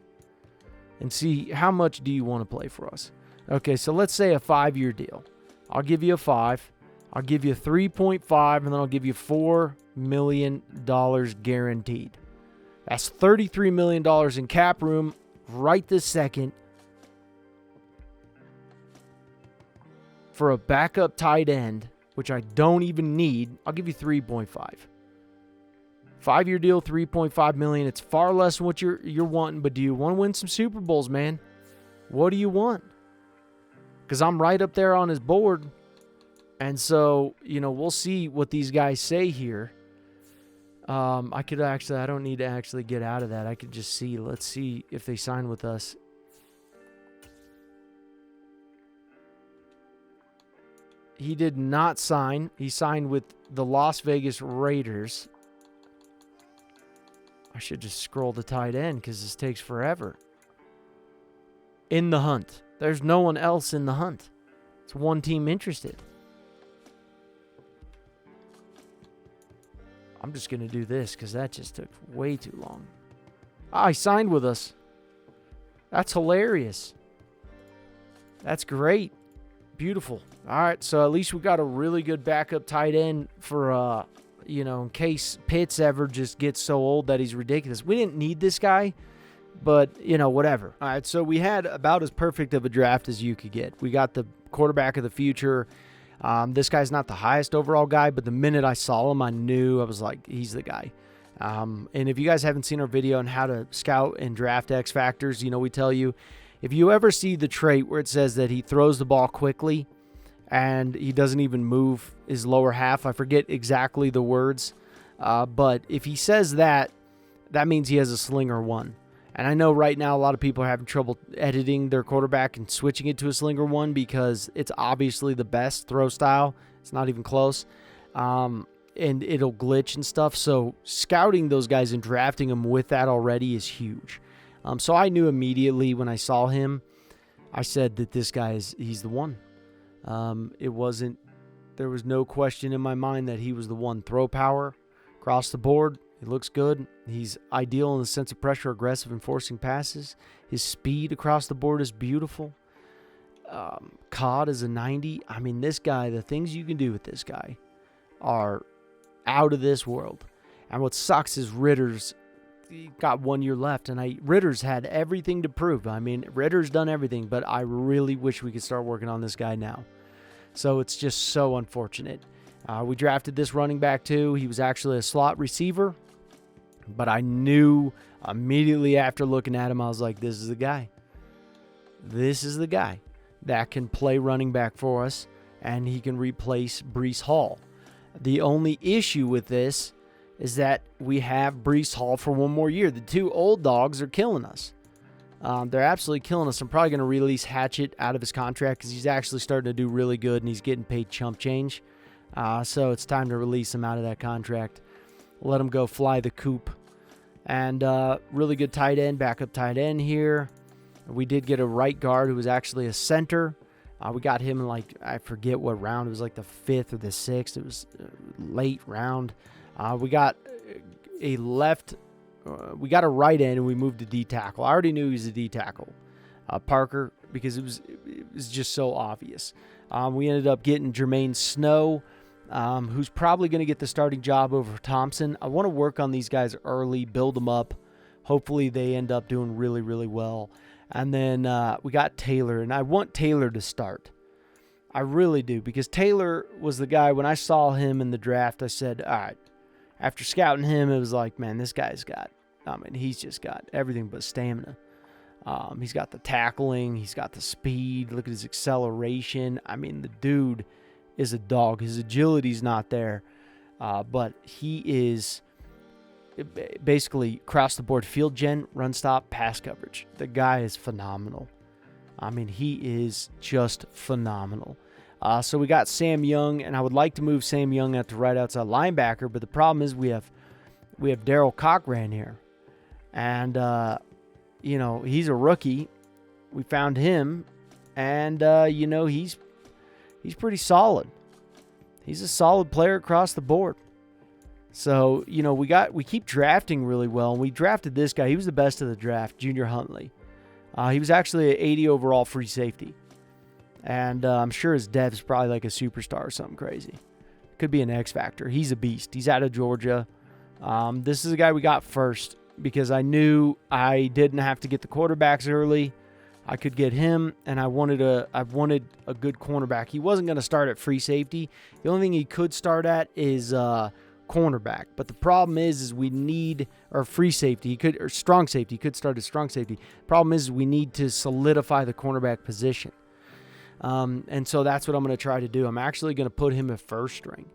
[SPEAKER 1] and see how much do you want to play for us. Okay, so let's say a 5-year deal. I'll give you a 5. I'll give you 3.5, and then I'll give you $4 million guaranteed. That's $33 million in cap room right this second for a backup tight end, which I don't even need. I'll give you 3.5. 5-year deal, $3.5 million. It's far less than what you're wanting, but do you want to win some Super Bowls, man? What do you want? Because I'm right up there on his board. And so, you know, we'll see what these guys say here. I don't need to actually get out of that. I could just see. Let's see if they sign with us. He did not sign. He signed with the Las Vegas Raiders. I should just scroll to tight end because this takes forever. In the hunt. There's no one else in the hunt. It's one team interested. I'm just going to do this because that just took way too long. He signed with us. That's hilarious. That's great. Beautiful. All right, so at least we got a really good backup tight end for, in case Pitts ever just gets so old that he's ridiculous. We didn't need this guy, but, whatever. All right, so we had about as perfect of a draft as you could get. We got the quarterback of the future. This guy's not the highest overall guy, but the minute I saw him, I knew. I was like, he's the guy. And if you guys haven't seen our video on how to scout and draft X factors, we tell you, if you ever see the trait where it says that he throws the ball quickly and he doesn't even move his lower half, I forget exactly the words, but if he says that, that means he has a slinger 1. And I know right now a lot of people are having trouble editing their quarterback and switching it to a slinger 1 because it's obviously the best throw style. It's not even close. And it'll glitch and stuff. So scouting those guys and drafting them with that already is huge. So I knew immediately when I saw him, I said that this guy he's the one. There was no question in my mind that he was the one. Throw power across the board. He looks good. He's ideal in the sense of pressure, aggressive, enforcing passes. His speed across the board is beautiful. COD is a 90. I mean, this guy, the things you can do with this guy are out of this world. And what sucks is Ridder's got 1 year left, and Ridder's had everything to prove. I mean, Ridder's done everything, but I really wish we could start working on this guy now. So it's just so unfortunate. We drafted this running back too. He was actually a slot receiver. But I knew immediately after looking at him, I was like, this is the guy. This is the guy that can play running back for us, and he can replace Breece Hall. The only issue with this is that we have Breece Hall for 1 more year. The 2 old dogs are killing us. They're absolutely killing us. I'm probably going to release Hatchet out of his contract because he's actually starting to do really good, and he's getting paid chump change. So it's time to release him out of that contract. Let him go fly the coop. And really good tight end, backup tight end here. We did get a right guard who was actually a center. We got him in, like, I forget what round. It was like the 5th or the 6th. It was late round. We got a right end, and we moved to D tackle. I already knew he was a D tackle, Parker, because it was just so obvious. We ended up getting Jermaine Snow, who's probably going to get the starting job over Thompson. I want to work on these guys early, build them up. Hopefully they end up doing really, really well. And then we got Taylor, and I want Taylor to start. I really do, because Taylor was the guy, when I saw him in the draft, I said, all right, after scouting him, it was like, man, this guy's got, he's just got everything but stamina. He's got the tackling, he's got the speed, look at his acceleration. I mean, the dude is a dog. His agility's not there, but he is basically across the board field gen, run stop, pass coverage. The guy is phenomenal. I mean, he is just phenomenal. So we got Sam Young, and I would like to move Sam Young out to right outside linebacker, but the problem is we have Daryl Cochran here, and he's a rookie. We found him, and he's pretty solid. He's a solid player across the board. So, we keep drafting really well, and we drafted this guy. He was the best of the draft, Junior Huntley. He was actually an 80 overall free safety. And I'm sure his dev's probably like a superstar or something crazy. Could be an X Factor. He's a beast. He's out of Georgia. This is a guy we got first because I knew I didn't have to get the quarterbacks early. I could get him, and I wanted a good cornerback. He wasn't going to start at free safety. The only thing he could start at is cornerback. But the problem is we need, or free safety, or strong safety. He could start as strong safety. Problem is we need to solidify the cornerback position. And so that's what I'm going to try to do. I'm actually going to put him at first string.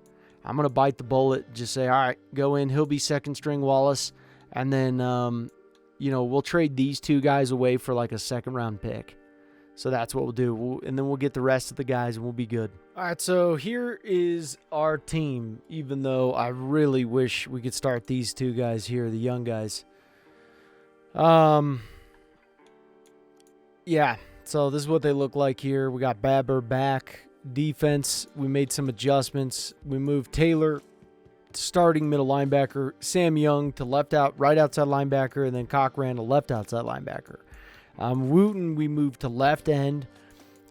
[SPEAKER 1] I'm going to bite the bullet, just say, all right, go in. He'll be second string Wallace. And then, we'll trade these two guys away for like a second round pick. So that's what we'll do. And then we'll get the rest of the guys and we'll be good. All right, so here is our team, even though I really wish we could start these two guys here, the young guys. Yeah, so this is what they look like here. We got Babber back. Defense, we made some adjustments. We moved Taylor to starting middle linebacker, Sam Young to right outside linebacker, and then Cochran to left outside linebacker. Wooten, we moved to left end.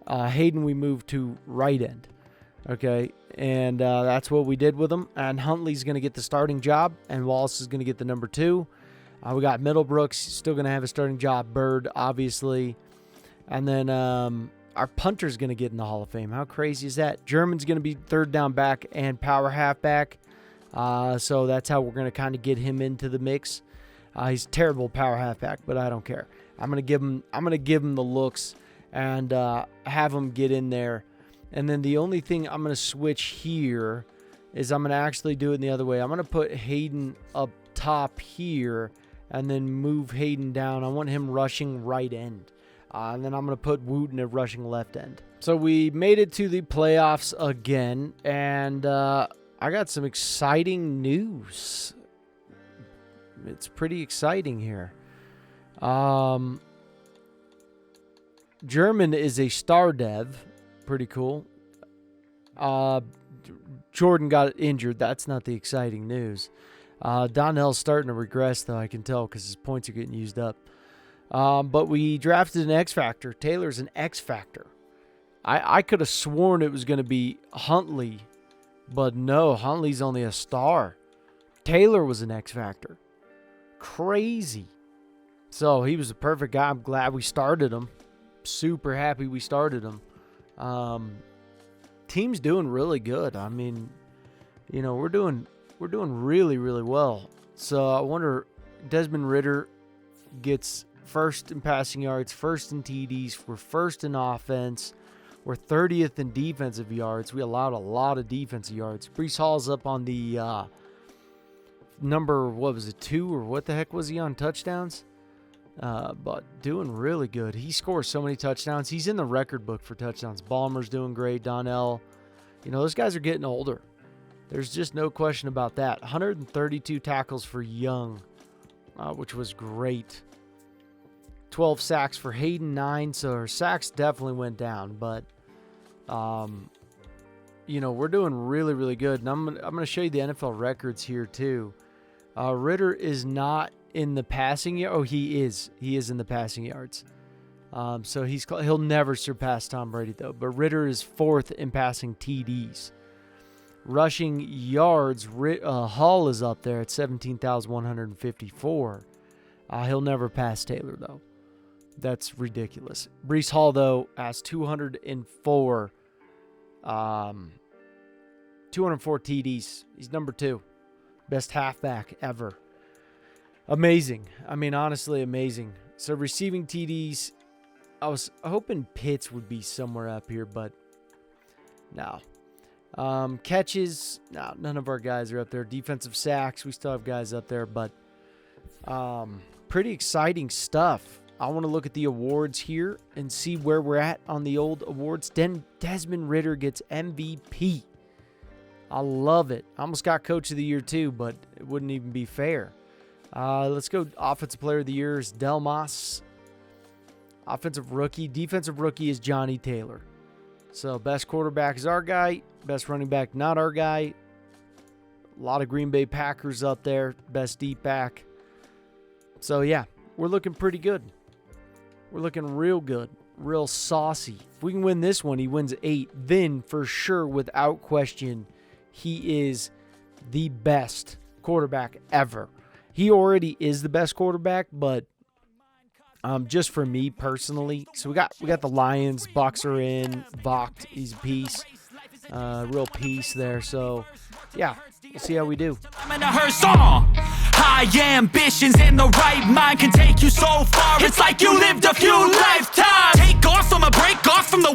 [SPEAKER 1] Hayden, we moved to right end. Okay, and that's what we did with them. And Huntley's going to get the starting job, and Wallace is going to get the number 2. We got Middlebrooks, still going to have a starting job. Bird, obviously. And then our punter's going to get in the Hall of Fame. How crazy is that? German's going to be third down back and power halfback. So that's how we're going to kind of get him into the mix. He's a terrible power halfback, but I don't care. I'm going to give him the looks and have him get in there. And then the only thing I'm going to switch here is I'm going to actually do it in the other way. I'm going to put Hayden up top here and then move Hayden down. I want him rushing right end. And then I'm going to put Wooten at rushing left end. So we made it to the playoffs again, and I got some exciting news. It's pretty exciting here. German is a star dev. Pretty cool. Jordan got injured. That's not the exciting news. Donnell's starting to regress, though, I can tell, because his points are getting used up. But we drafted an X Factor. Taylor's an X Factor. I could have sworn it was going to be Huntley, but no, Huntley's only a star. Taylor was an X Factor. Crazy. So he was a perfect guy. I'm glad we started him. Super happy we started him. Team's doing really good. I mean, we're doing really, really well. So I wonder, Desmond Ridder gets first in passing yards, first in TDs. We're first in offense. We're 30th in defensive yards. We allowed a lot of defensive yards. Breece Hall's up on the number, 2 or what the heck was he on touchdowns? But doing really good. He scores so many touchdowns. He's in the record book for touchdowns. Ballmer's doing great. Donnell. Those guys are getting older. There's just no question about that. 132 tackles for Young, which was great. 12 sacks for Hayden, 9. So her sacks definitely went down. But You know, we're doing really, really good. And I'm gonna show you the NFL records here too. Ridder is not in the passing yard. Oh, he is. He is in the passing yards. So he'll never surpass Tom Brady though. But Ridder is 4th in passing TDs. Rushing yards, Hall is up there at 17,154. He'll never pass Taylor though. That's ridiculous. Breece Hall though has 204 TDs. He's number 2. Best halfback ever. Amazing. I mean, honestly, amazing. So receiving TDs, I was hoping Pitts would be somewhere up here, but no. Catches, no, none of our guys are up there. Defensive sacks, we still have guys up there, but pretty exciting stuff. I want to look at the awards here and see where we're at on the old awards. Desmond Ridder gets MVP. I love it. I almost got Coach of the Year too, but it wouldn't even be fair. Let's go Offensive Player of the Year is Delmas. Offensive Rookie. Defensive Rookie is Johnny Taylor. So best quarterback is our guy. Best running back, not our guy. A lot of Green Bay Packers up there. Best deep back. So yeah, we're looking pretty good. We're looking real good. Real saucy. If we can win this one, he wins 8. Then for sure, without question, he is the best quarterback ever. He already is the best quarterback, but just for me personally. So we got the Lions. Bucks are in. Vogt, he's a piece. Real piece there. So yeah, we'll see how we do. High ambitions and the right mind can take you so far. It's like you lived a few lifetimes. Take off from a break off from the